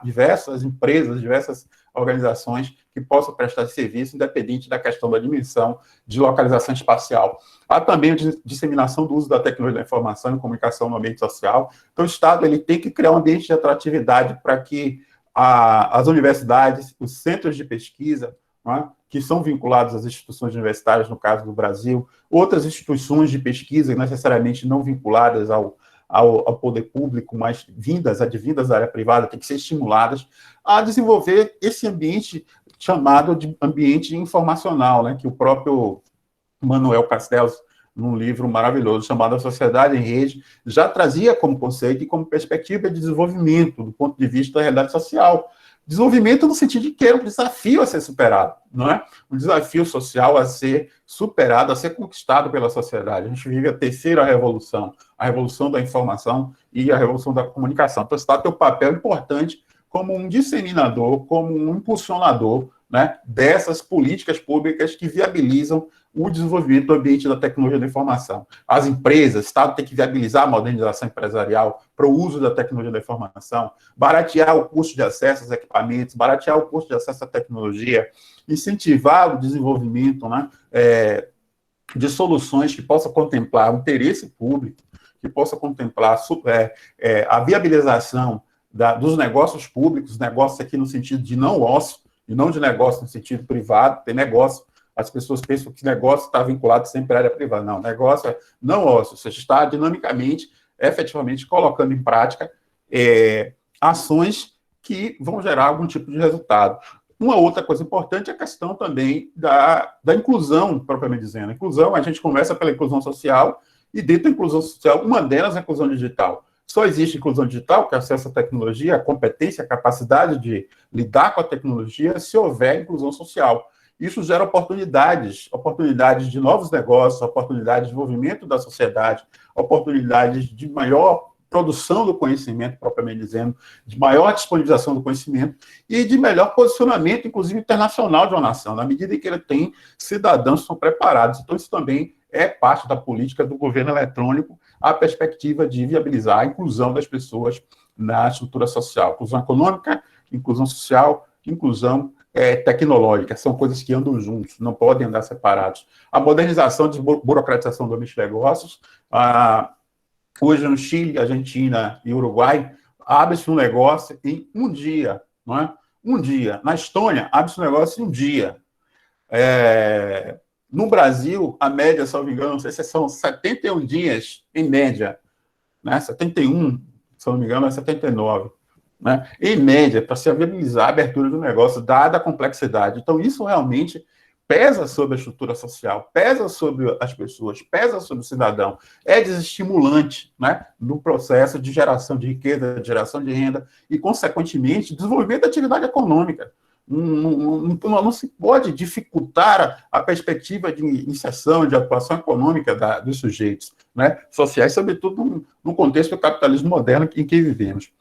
diversas empresas, diversas organizações que possam prestar serviço, independente da questão da dimensão de localização espacial. Há também a disseminação do uso da tecnologia da informação e comunicação no ambiente social. Então, o Estado ele tem que criar um ambiente de atratividade para que as universidades, os centros de pesquisa, né, que são vinculados às instituições universitárias, no caso do Brasil, outras instituições de pesquisa, necessariamente não vinculadas ao poder público, mas advindas da área privada, têm que ser estimuladas a desenvolver esse ambiente chamado de ambiente informacional, né, que o próprio Manuel Castells num livro maravilhoso chamado A Sociedade em Rede, já trazia como conceito e como perspectiva de desenvolvimento do ponto de vista da realidade social. Desenvolvimento no sentido de que é um desafio a ser superado, não é? Um desafio social a ser superado, a ser conquistado pela sociedade. A gente vive a terceira revolução, a revolução da informação e a revolução da comunicação. Então, está teu papel importante como um disseminador, como um impulsionador, né, dessas políticas públicas que viabilizam o desenvolvimento do ambiente da tecnologia da informação. As empresas, o Estado tem que viabilizar a modernização empresarial para o uso da tecnologia da informação, baratear o custo de acesso aos equipamentos, baratear o custo de acesso à tecnologia, incentivar o desenvolvimento, né, de soluções que possam contemplar o interesse público, que possa contemplar a viabilização dos negócios públicos, negócios aqui no sentido de não ócio, e não de negócio no sentido privado, tem negócio, as pessoas pensam que negócio está vinculado sempre à área privada. Não, negócio é não ócio, você está dinamicamente, efetivamente, colocando em prática ações que vão gerar algum tipo de resultado. Uma outra coisa importante é a questão também da inclusão, propriamente dizendo. A inclusão, a gente começa pela inclusão social, e dentro da inclusão social, uma delas é a inclusão digital. Só existe inclusão digital, que é acesso à tecnologia, a competência, a capacidade de lidar com a tecnologia, se houver inclusão social. Isso gera oportunidades de novos negócios, oportunidades de desenvolvimento da sociedade, oportunidades de maior produção do conhecimento, propriamente dizendo, de maior disponibilização do conhecimento e de melhor posicionamento, inclusive internacional de uma nação, na medida em que ele tem cidadãos que são preparados. Então, isso também é parte da política do governo eletrônico, a perspectiva de viabilizar a inclusão das pessoas na estrutura social. Inclusão econômica, inclusão social, inclusão tecnológica, são coisas que andam juntos, não podem andar separados. A modernização, desburocratização do ambiente de negócios, hoje no Chile, Argentina e Uruguai, abre-se um negócio em um dia, não é? Um dia. Na Estônia, abre-se um negócio em um dia. No Brasil, a média, se não me engano, não sei se são 71 dias, em média, né? 71, se não me engano, é 79. Né? Em média, para se viabilizar a abertura do negócio, dada a complexidade. Então, isso realmente pesa sobre a estrutura social, pesa sobre as pessoas, pesa sobre o cidadão, é desestimulante, né, no processo de geração de riqueza, de geração de renda e, consequentemente, desenvolvimento da atividade econômica. Não se pode dificultar a perspectiva de inserção, de atuação econômica dos sujeitos, né, sociais, sobretudo no contexto do capitalismo moderno em que vivemos.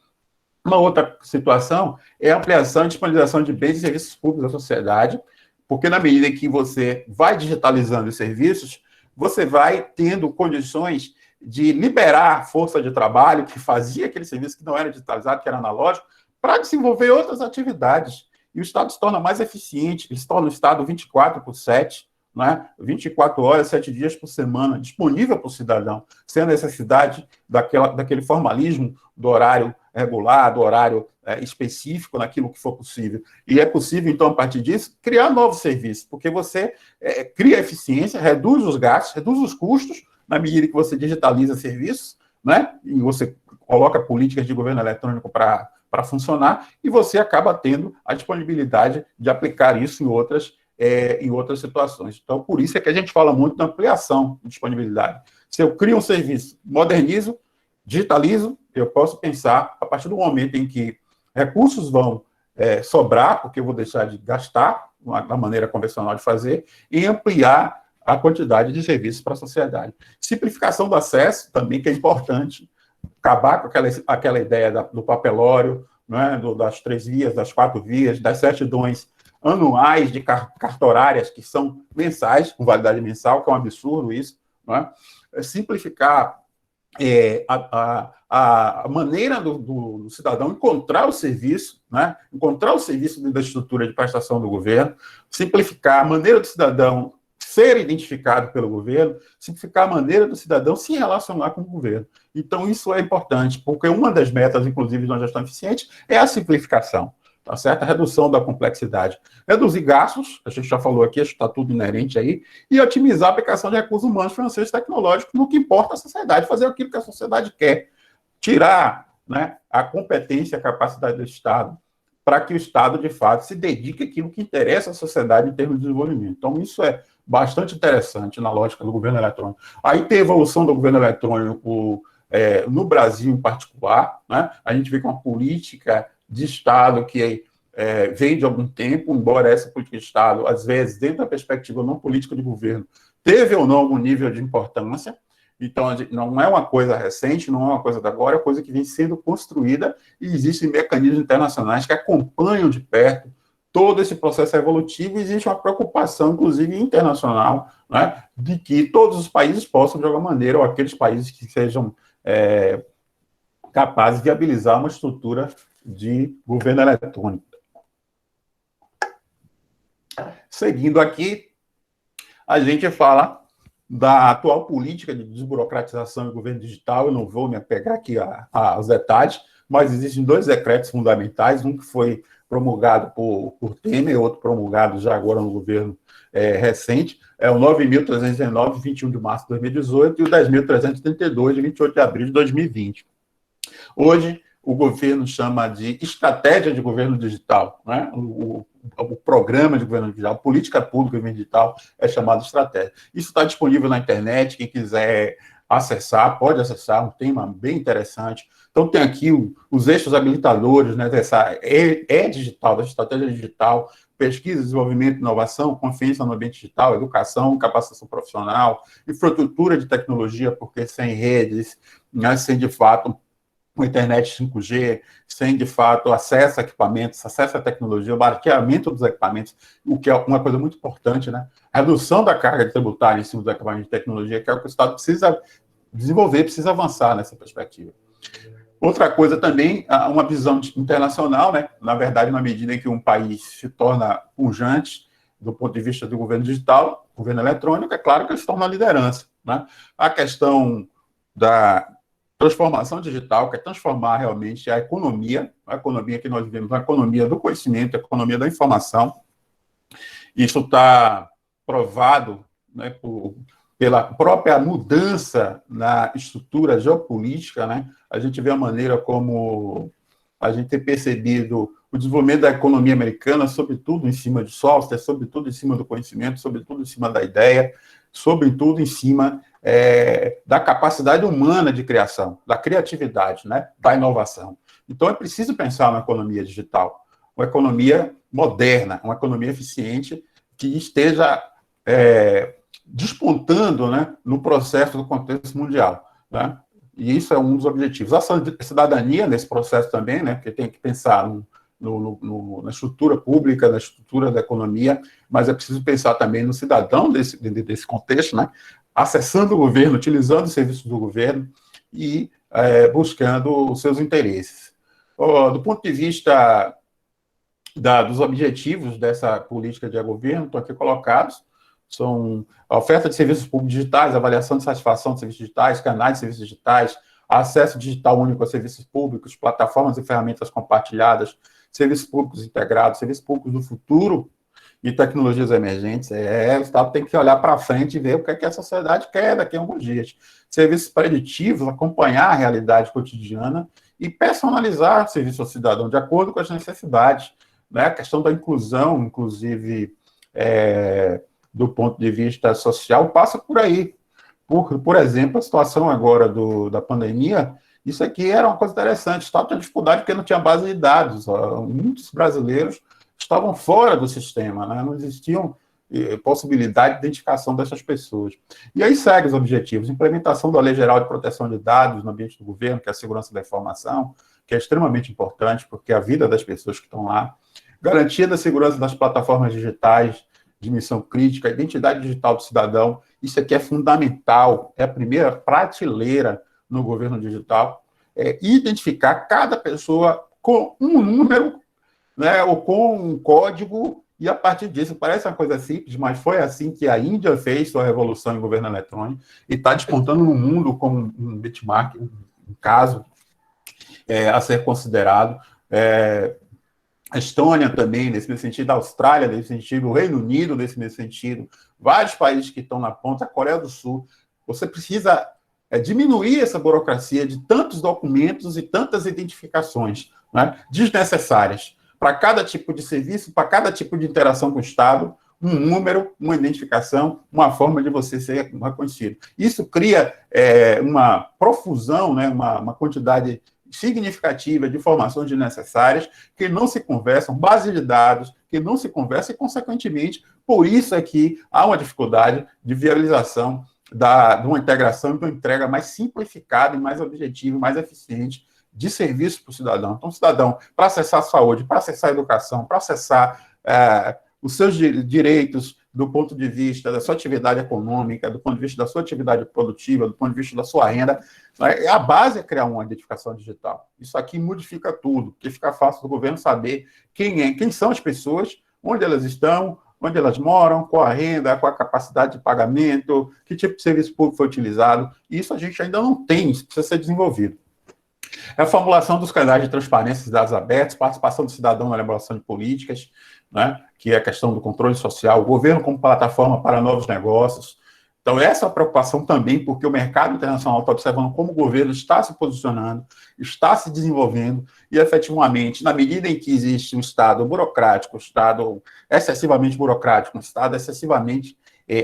Uma outra situação é a ampliação e disponibilização de bens e serviços públicos da sociedade, porque na medida em que você vai digitalizando os serviços, você vai tendo condições de liberar a força de trabalho que fazia aquele serviço que não era digitalizado, que era analógico, para desenvolver outras atividades. E o Estado se torna mais eficiente, ele se torna o Estado 24/7, né? 24 horas, 7 dias por semana, disponível para o cidadão, sem a necessidade daquele formalismo do horário regular, do horário específico naquilo que for possível. E é possível, então, a partir disso, criar novos serviços, porque você cria eficiência, reduz os gastos, reduz os custos, na medida que você digitaliza serviços, né? E você coloca políticas de governo eletrônico para funcionar, e você acaba tendo a disponibilidade de aplicar isso em outras situações. Então, por isso é que a gente fala muito da ampliação de disponibilidade. Se eu crio um serviço, modernizo, digitalizo, eu posso pensar, a partir do momento em que recursos vão sobrar, porque eu vou deixar de gastar, da maneira convencional de fazer, e ampliar a quantidade de serviços para a sociedade. Simplificação do acesso, também, que é importante, acabar com aquela ideia do papelório, né, das 3 vias, das 4 vias, das certidões anuais de cartorárias, que são mensais, com validade mensal, que é um absurdo isso, não é? Simplificar a maneira do cidadão encontrar o serviço, né? Encontrar o serviço da estrutura de prestação do governo, simplificar a maneira do cidadão ser identificado pelo governo, simplificar a maneira do cidadão se relacionar com o governo. Então, isso é importante, porque uma das metas, inclusive, de uma gestão eficiente é a simplificação, tá certo? A redução da complexidade. Reduzir gastos, a gente já falou aqui, acho que está tudo inerente aí, e otimizar a aplicação de recursos humanos, financeiros e tecnológicos no que importa a sociedade, fazer aquilo que a sociedade quer, tirar, né, a competência, a capacidade do Estado, para que o Estado, de fato, se dedique àquilo que interessa à sociedade em termos de desenvolvimento. Então, isso é bastante interessante na lógica do governo eletrônico. Aí tem a evolução do governo eletrônico no Brasil em particular, né? A gente vê que uma política de Estado que vem de algum tempo, embora essa política de Estado, às vezes, dentro da perspectiva não política de governo, teve ou não algum nível de importância. Então, não é uma coisa recente, não é uma coisa de agora, é uma coisa que vem sendo construída e existem mecanismos internacionais que acompanham de perto todo esse processo evolutivo e existe uma preocupação, inclusive internacional, né, de que todos os países possam, de alguma maneira, ou aqueles países que sejam capazes de viabilizar uma estrutura de governo eletrônico. Seguindo aqui, a gente fala da atual política de desburocratização e governo digital. Eu não vou me apegar aqui aos detalhes, mas existem 2 decretos fundamentais, um que foi promulgado por Temer, outro promulgado já agora no governo recente, é o 9.319, de 21 de março de 2018, e o 10.332, de 28 de abril de 2020. Hoje, o governo chama de estratégia de governo digital, né? O programa de governo digital, política pública de governo digital é chamado estratégia. Isso está disponível na internet, quem quiser acessar, pode acessar, um tema bem interessante. Então, tem aqui os eixos habilitadores, né, dessa digital, da estratégia digital, pesquisa, desenvolvimento, inovação, confiança no ambiente digital, educação, capacitação profissional, infraestrutura de tecnologia, porque sem redes, né, sem, de fato, com internet 5G, sem, de fato, acesso a equipamentos, acesso à tecnologia, o balanceamento dos equipamentos, o que é uma coisa muito importante, né? A redução da carga tributária em cima dos equipamentos de tecnologia, que é o que o Estado precisa desenvolver, precisa avançar nessa perspectiva. Outra coisa também, uma visão internacional, né? Na verdade, na medida em que um país se torna pujante do ponto de vista do governo digital, governo eletrônico, é claro que ele se torna uma liderança, né? A questão da transformação digital, que é transformar realmente a economia que nós vivemos, a economia do conhecimento, a economia da informação. Isso está provado, né, pela própria mudança na estrutura geopolítica, né? A gente vê a maneira como a gente tem percebido o desenvolvimento da economia americana, sobretudo em cima de software, sobretudo em cima do conhecimento, sobretudo em cima da ideia, sobretudo em cima da capacidade humana de criação, da criatividade, né, da inovação. Então, é preciso pensar na economia digital, uma economia moderna, uma economia eficiente que esteja despontando, né, no processo do contexto mundial, né? E isso é um dos objetivos. A cidadania nesse processo também, né, porque tem que pensar na estrutura pública, na estrutura da economia, mas é preciso pensar também no cidadão desse contexto, né, acessando o governo, utilizando os serviços do governo e buscando os seus interesses. Do ponto de vista dos objetivos dessa política de governo, estão aqui colocados, são a oferta de serviços públicos digitais, avaliação de satisfação de serviços digitais, canais de serviços digitais, acesso digital único a serviços públicos, plataformas e ferramentas compartilhadas, serviços públicos integrados, serviços públicos do futuro e tecnologias emergentes. O Estado tem que olhar para frente e ver o que é que a sociedade quer daqui a alguns dias. Serviços preditivos, acompanhar a realidade cotidiana e personalizar o serviço ao cidadão de acordo com as necessidades, né? A questão da inclusão, inclusive, do ponto de vista social, passa por aí. Por exemplo, a situação agora da pandemia, isso aqui era uma coisa interessante. O Estado tinha dificuldade porque não tinha base de dados. Muitos brasileiros estavam fora do sistema, né? Não existiam possibilidade de identificação dessas pessoas. E aí segue os objetivos. Implementação da Lei Geral de Proteção de Dados no ambiente do governo, que é a segurança da informação, que é extremamente importante, porque a vida das pessoas que estão lá. Garantia da segurança das plataformas digitais, de missão crítica, a identidade digital do cidadão, isso aqui é fundamental, é a primeira prateleira no governo digital, identificar cada pessoa com um número, né, ou com um código, e a partir disso, parece uma coisa simples, mas foi assim que a Índia fez sua revolução em governo eletrônico, e está despontando no mundo como um benchmark, um caso a ser considerado. A Estônia também, nesse mesmo sentido, a Austrália, nesse sentido, o Reino Unido, nesse mesmo sentido, vários países que estão na ponta, a Coreia do Sul. Você precisa diminuir essa burocracia de tantos documentos e tantas identificações, né, desnecessárias. Para cada tipo de serviço, para cada tipo de interação com o Estado, um número, uma identificação, uma forma de você ser reconhecido. Isso cria uma profusão, né, uma quantidade significativa de informações desnecessárias que não se conversam, base de dados que não se conversam e, consequentemente, por isso é que há uma dificuldade de viabilização de uma integração e de uma entrega mais simplificada e mais objetiva, mais eficiente de serviço para o cidadão. Então, o cidadão, para acessar a saúde, para acessar a educação, para acessar os seus direitos do ponto de vista da sua atividade econômica, do ponto de vista da sua atividade produtiva, do ponto de vista da sua renda, a base é criar uma identificação digital. Isso aqui modifica tudo, porque fica fácil do governo saber quem são as pessoas, onde elas estão, onde elas moram, qual a renda, qual a capacidade de pagamento, que tipo de serviço público foi utilizado. Isso a gente ainda não tem, isso precisa ser desenvolvido. A formulação dos canais de transparência e dados abertos, participação do cidadão na elaboração de políticas, né, que é a questão do controle social, o governo como plataforma para novos negócios. Então, essa é a preocupação também, porque o mercado internacional está observando como o governo está se posicionando, está se desenvolvendo, e efetivamente, na medida em que existe um Estado burocrático, um Estado excessivamente burocrático, um Estado excessivamente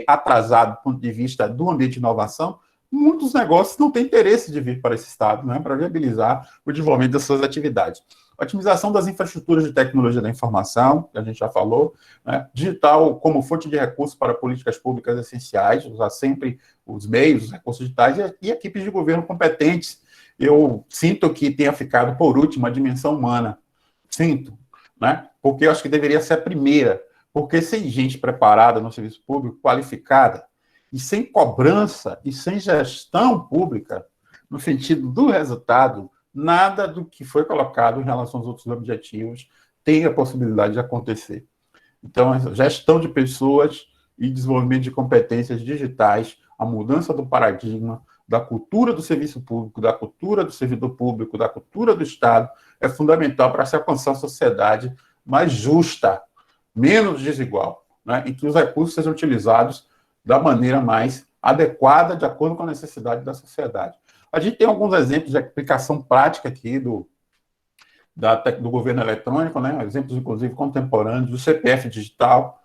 atrasado do ponto de vista do ambiente de inovação, muitos negócios não têm interesse de vir para esse Estado, né, para viabilizar o desenvolvimento das suas atividades. Otimização das infraestruturas de tecnologia da informação, que a gente já falou, né, digital como fonte de recursos para políticas públicas essenciais, usar sempre os meios, os recursos digitais e equipes de governo competentes. Eu sinto que tenha ficado, por último, a dimensão humana. Sinto, né, porque eu acho que deveria ser a primeira, porque sem gente preparada no serviço público, qualificada, e sem cobrança e sem gestão pública, no sentido do resultado, nada do que foi colocado em relação aos outros objetivos tem a possibilidade de acontecer. Então, a gestão de pessoas e desenvolvimento de competências digitais, a mudança do paradigma, da cultura do serviço público, da cultura do servidor público, da cultura do Estado, é fundamental para se alcançar uma sociedade mais justa, menos desigual, né, em que os recursos sejam utilizados da maneira mais adequada, de acordo com a necessidade da sociedade. A gente tem alguns exemplos de aplicação prática aqui do governo eletrônico, né? Exemplos, inclusive, contemporâneos, do CPF digital,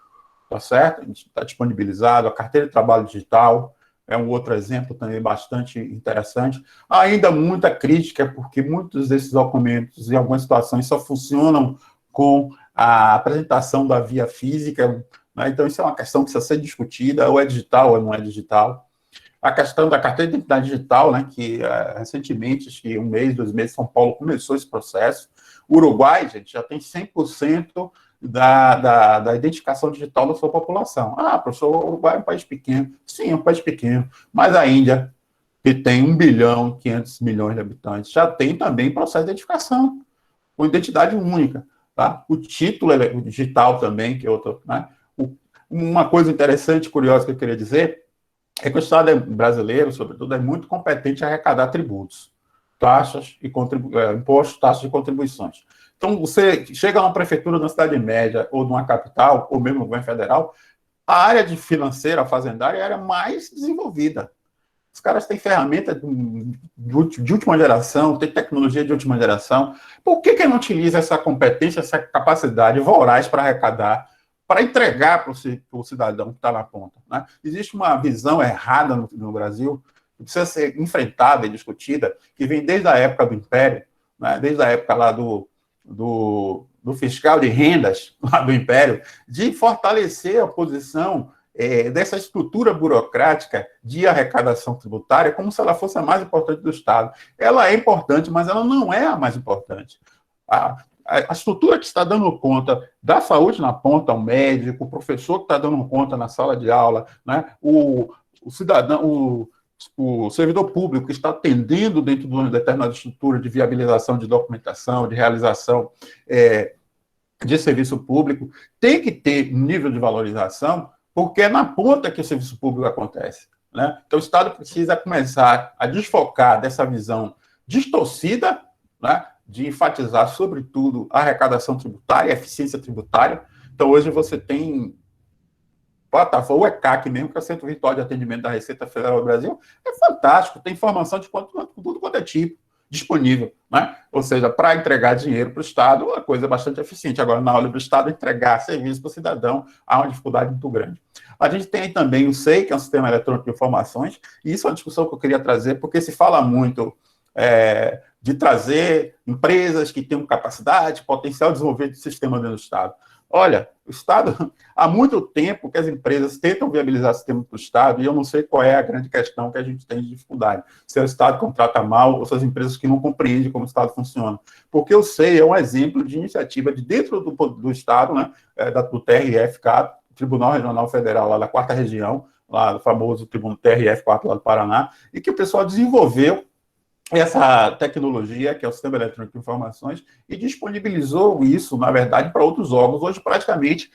tá certo? A gente está disponibilizado, a carteira de trabalho digital é um outro exemplo também bastante interessante. Há ainda muita crítica, porque muitos desses documentos, em algumas situações, só funcionam com a apresentação da via física, né? Então, isso é uma questão que precisa ser discutida, ou é digital ou não é digital. A questão da carteira de identidade digital, né, que recentemente, acho que um mês, 2 meses, São Paulo começou esse processo. O Uruguai, gente, já tem 100% da identificação digital da sua população. Ah, professor, o Uruguai é um país pequeno. Sim, é um país pequeno. Mas a Índia, que tem 1 bilhão e 500 milhões de habitantes, já tem também processo de identificação, com identidade única. Tá? O título digital também, que é outro, né? Uma coisa interessante, curiosa que eu queria dizer, é que o Estado brasileiro, sobretudo, é muito competente a arrecadar tributos, taxas e impostos, taxas e contribuições. Então, você chega a uma prefeitura de uma cidade média ou de uma capital, ou mesmo no governo federal, a área de financeira, a fazendária, é a área mais desenvolvida. Os caras têm ferramenta de última geração, têm tecnologia de última geração. Por que não utiliza essa competência, essa capacidade voraz para arrecadar, para entregar para o cidadão que está na ponta, né? Existe uma visão errada no Brasil, que precisa ser enfrentada e discutida, que vem desde a época do Império, né? Desde a época lá do fiscal de rendas lá do Império, de fortalecer a posição dessa estrutura burocrática de arrecadação tributária como se ela fosse a mais importante do Estado. Ela é importante, mas ela não é a mais importante. A estrutura que está dando conta da saúde na ponta, o médico, o professor que está dando conta na sala de aula, né, o cidadão, o servidor público que está atendendo dentro de uma determinada estrutura de viabilização de documentação, de realização de serviço público, tem que ter um nível de valorização, porque é na ponta que o serviço público acontece, né? Então, o Estado precisa começar a desfocar dessa visão distorcida, né, de enfatizar, sobretudo, a arrecadação tributária, a eficiência tributária. Então, hoje você tem plataforma, o ECAC mesmo, que é o Centro Virtual de Atendimento da Receita Federal do Brasil, é fantástico, tem informação de tudo quanto é tipo. disponível, né? Ou seja, para entregar dinheiro para o Estado, uma coisa bastante eficiente. Agora, na hora do Estado entregar serviço para o cidadão, há uma dificuldade muito grande. A gente tem também o SEI, que é um Sistema Eletrônico de Informações, e isso é uma discussão que eu queria trazer, porque se fala muito de trazer empresas que tenham capacidade, potencial de desenvolver de sistema dentro do Estado. Olha, o Estado, há muito tempo que as empresas tentam viabilizar o sistema para o Estado, e eu não sei qual é a grande questão que a gente tem de dificuldade. Se o Estado contrata mal, ou se as empresas que não compreendem como o Estado funciona. Porque eu sei, é um exemplo de iniciativa de dentro do Estado, né, do TRF4, Tribunal Regional Federal, lá da 4ª Região, lá do famoso Tribunal TRF4 lá do Paraná, e que o pessoal desenvolveu essa tecnologia, que é o Sistema Eletrônico de Informações, e disponibilizou isso, na verdade, para outros órgãos. Hoje, praticamente,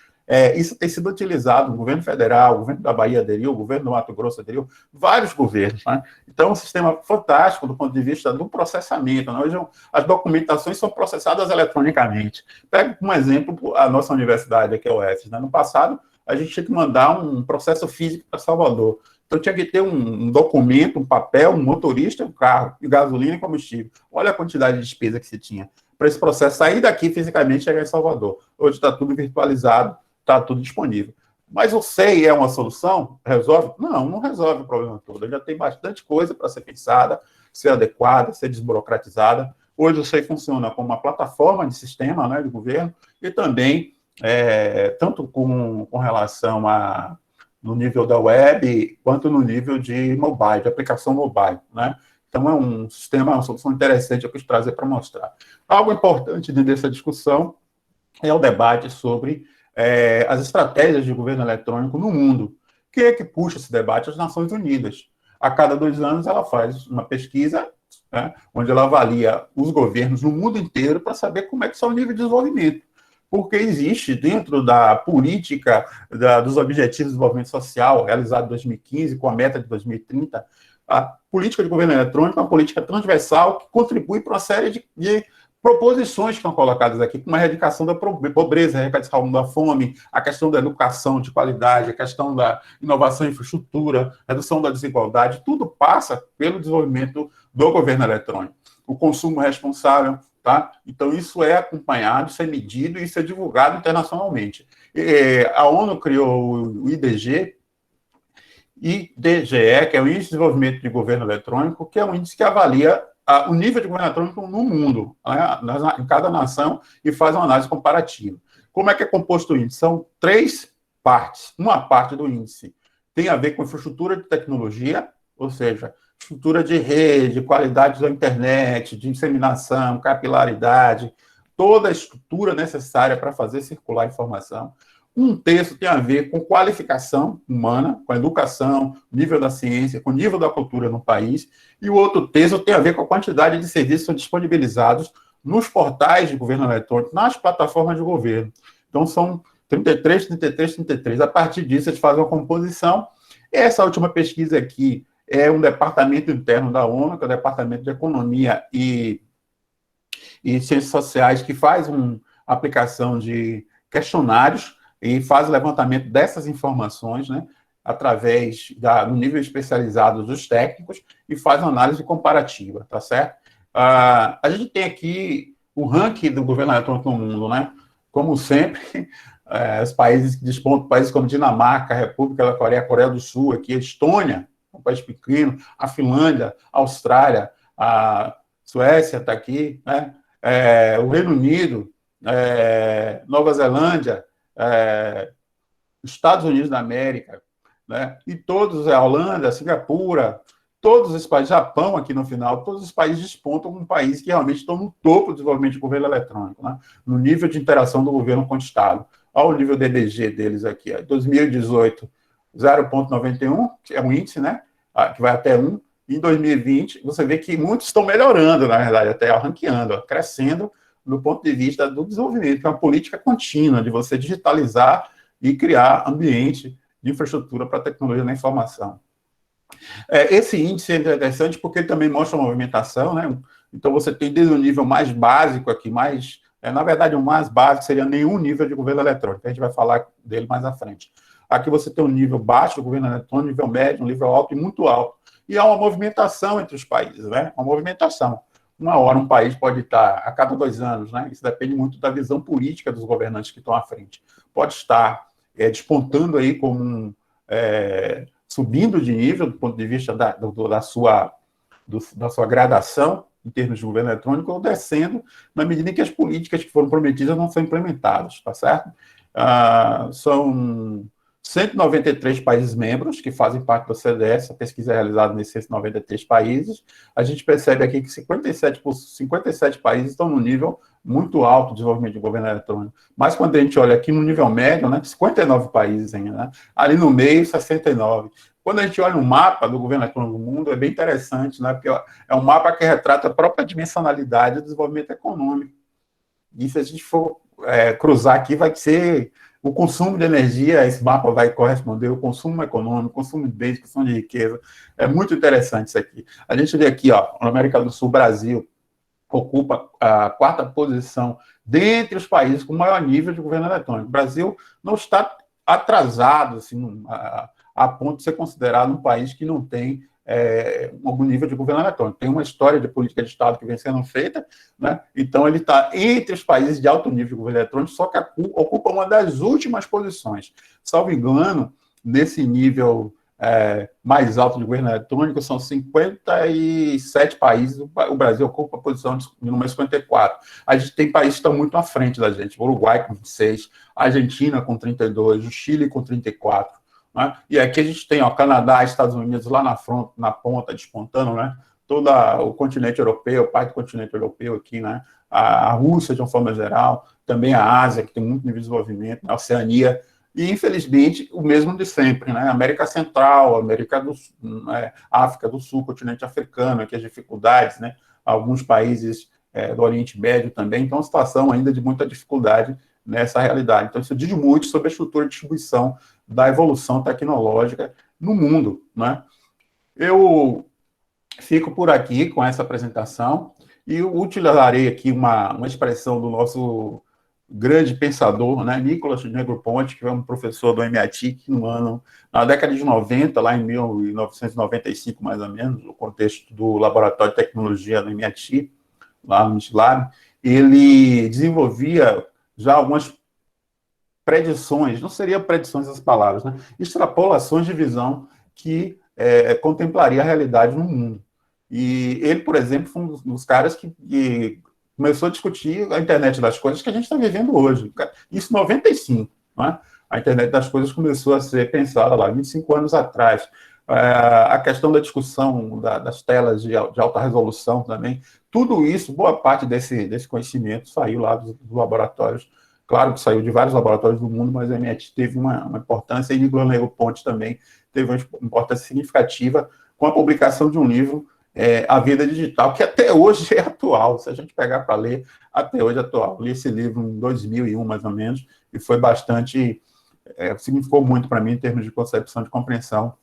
isso tem sido utilizado no governo federal, o governo da Bahia aderiu, o governo do Mato Grosso aderiu, vários governos. Né? Então, é um sistema fantástico do ponto de vista do processamento. Né? Hoje, as documentações são processadas eletronicamente. Pega como exemplo a nossa universidade, aqui é o UFES. Né? No passado, a gente tinha que mandar um processo físico para Salvador. Então, tinha que ter um documento, um papel, um motorista, um carro, gasolina e combustível. Olha a quantidade de despesa que se tinha para esse processo sair daqui fisicamente e chegar em Salvador. Hoje está tudo virtualizado, está tudo disponível. Mas o SEI é uma solução? Resolve? Não, não resolve o problema todo. Já tem bastante coisa para ser pensada, ser adequada, ser desburocratizada. Hoje o SEI funciona como uma plataforma de sistema, né, de governo e também, tanto com relação a no nível da web, quanto no nível de mobile, de aplicação mobile, né? Então, é um sistema, uma solução interessante que eu quis trazer para mostrar. Algo importante dentro dessa discussão é o debate sobre as estratégias de governo eletrônico no mundo. Quem é que puxa esse debate? As Nações Unidas. A cada 2 anos, ela faz uma pesquisa, né, onde ela avalia os governos no mundo inteiro para saber como é que está o nível de desenvolvimento. Porque existe dentro da política dos Objetivos de Desenvolvimento Social, realizado em 2015, com a meta de 2030, a política de governo eletrônico é uma política transversal que contribui para uma série de proposições que estão colocadas aqui, como a erradicação da pobreza, a erradicação da fome, a questão da educação de qualidade, a questão da inovação em infraestrutura, redução da desigualdade, tudo passa pelo desenvolvimento do governo eletrônico. O consumo responsável, tá? Então, isso é acompanhado, isso é medido e isso é divulgado internacionalmente. A ONU criou o IDGE, que é o Índice de Desenvolvimento de Governo Eletrônico, que é um índice que avalia o nível de governo eletrônico no mundo, né, em cada nação, e faz uma análise comparativa. Como é que é composto o índice? São 3 partes. Uma parte do índice tem a ver com infraestrutura de tecnologia, ou seja, estrutura de rede, qualidade da internet, de disseminação, capilaridade, toda a estrutura necessária para fazer circular a informação. 1/3 tem a ver com qualificação humana, com a educação, nível da ciência, com o nível da cultura no país, e o outro terço tem a ver com a quantidade de serviços que são disponibilizados nos portais de governo eletrônico, nas plataformas de governo. Então, são 33, 33, 33. A partir disso, eles fazem uma composição. Essa última pesquisa aqui é um departamento interno da ONU, que é o Departamento de Economia e Ciências Sociais, que faz uma aplicação de questionários e faz o levantamento dessas informações, né, através do nível especializado dos técnicos e faz uma análise comparativa, tá certo? A gente tem aqui o ranking do governo eletrônico no mundo, né? Como sempre, os países que despontam, países como Dinamarca, a República da Coreia, a Coreia do Sul, aqui, a Estônia, um país pequeno, a Finlândia, a Austrália, a Suécia está aqui, né? O Reino Unido, Nova Zelândia, Estados Unidos da América, né? E todos, a Holanda, Singapura, todos os países, Japão aqui no final, todos os países despontam como países que realmente estão no topo do desenvolvimento de governo eletrônico, né? No nível de interação do governo com o Estado. Olha o nível DDG deles aqui, 2018, 0,91, que é um índice, né? Que vai até 1. Em 2020, você vê que muitos estão melhorando, na verdade, até ranqueando, crescendo do ponto de vista do desenvolvimento, que é uma política contínua de você digitalizar e criar ambiente de infraestrutura para a tecnologia da informação. Esse índice é interessante porque ele também mostra a movimentação, né? Então, você tem desde o nível mais básico aqui, na verdade, o mais básico seria nenhum nível de governo eletrônico, a gente vai falar dele mais à frente. Aqui você tem um nível baixo do governo eletrônico, nível médio, um nível alto e muito alto. E há uma movimentação entre os países, né? Uma movimentação. uma hora um país pode estar, a cada 2 anos, né? Isso depende muito da visão política dos governantes que estão à frente. Pode estar despontando aí como subindo de nível do ponto de vista da sua gradação em termos de governo eletrônico, ou descendo na medida em que as políticas que foram prometidas não são implementadas, tá certo? São 193 países membros que fazem parte da OCDE, essa pesquisa é realizada nesses 193 países. A gente percebe aqui que 57 países estão no nível muito alto de desenvolvimento de governo eletrônico. Mas quando a gente olha aqui no nível médio, né, 59 países ainda, né, ali no meio, 69. Quando a gente olha um mapa do governo eletrônico do mundo, é bem interessante, né, porque é um mapa que retrata a própria dimensionalidade do desenvolvimento econômico. E se a gente for cruzar aqui, vai ser o consumo de energia, esse mapa vai corresponder ao consumo econômico, consumo de bens, consumo de riqueza. É muito interessante isso aqui. A gente vê aqui, ó, na América do Sul, Brasil ocupa a quarta posição dentre os países com maior nível de governo eletrônico. O Brasil não está atrasado assim, a ponto de ser considerado um país que não tem algum nível de governo eletrônico. Tem uma história de política de Estado que vem sendo feita, né? Então ele está entre os países de alto nível de governo eletrônico, só que ocupa uma das últimas posições. Salvo engano, nesse nível mais alto de governo eletrônico, são 57 países, o Brasil ocupa a posição de número 54. A gente tem países que estão muito à frente da gente, o Uruguai com 26, a Argentina com 32, o Chile com 34. Né? E aqui a gente tem Canadá, Estados Unidos lá na ponta, despontando, né? Todo o continente europeu, parte do continente europeu aqui, né? A Rússia, de uma forma geral, também a Ásia, que tem muito nível de desenvolvimento, a Oceania, e, infelizmente, o mesmo de sempre, né? América Central, África do Sul, continente africano, aqui as dificuldades, né? Alguns países do Oriente Médio também, então, a situação ainda de muita dificuldade nessa realidade. Então, isso diz muito sobre a estrutura de distribuição da evolução tecnológica no mundo, né? Eu fico por aqui com essa apresentação e utilizarei aqui uma expressão do nosso grande pensador, né, Nicolas Negroponte, que é um professor do MIT, que na década de 90, lá em 1995, mais ou menos, no contexto do Laboratório de Tecnologia do MIT, lá no MIT-Lab, ele desenvolvia já algumas predições, não seriam predições as palavras, né? Extrapolações de visão que contemplaria a realidade no mundo. E ele, por exemplo, foi um dos caras que começou a discutir a internet das coisas que a gente está vivendo hoje. Isso em 95, né? A internet das coisas começou a ser pensada lá, 25 anos atrás. A questão da discussão das telas de alta resolução também, tudo isso, boa parte desse conhecimento saiu lá dos laboratórios. Claro que saiu de vários laboratórios do mundo, mas a MIT teve uma importância, e Nicolas Negroponte também teve uma importância significativa com a publicação de um livro, A Vida Digital, que até hoje é atual. Se a gente pegar para ler, até hoje é atual. Li esse livro em 2001, mais ou menos, e foi bastante... significou muito para mim em termos de concepção, de compreensão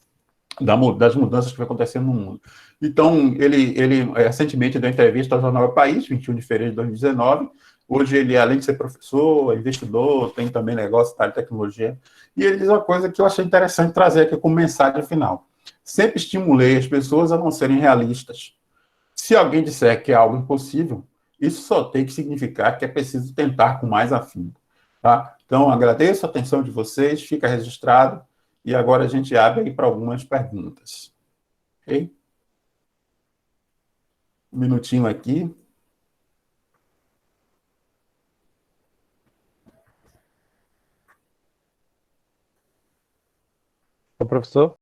das mudanças que vai acontecendo no mundo. Então, ele recentemente deu entrevista ao jornal O País, 21 de fevereiro de 2019. Hoje ele, além de ser professor, é investidor, tem também negócio de tecnologia. E ele diz uma coisa que eu achei interessante trazer aqui como mensagem final. Sempre estimulei as pessoas a não serem realistas. Se alguém disser que é algo impossível, isso só tem que significar que é preciso tentar com mais afinco. Tá? Então, agradeço a atenção de vocês, fica registrado, e agora a gente abre aí para algumas perguntas. Ok? Um minutinho aqui. Ô, professor?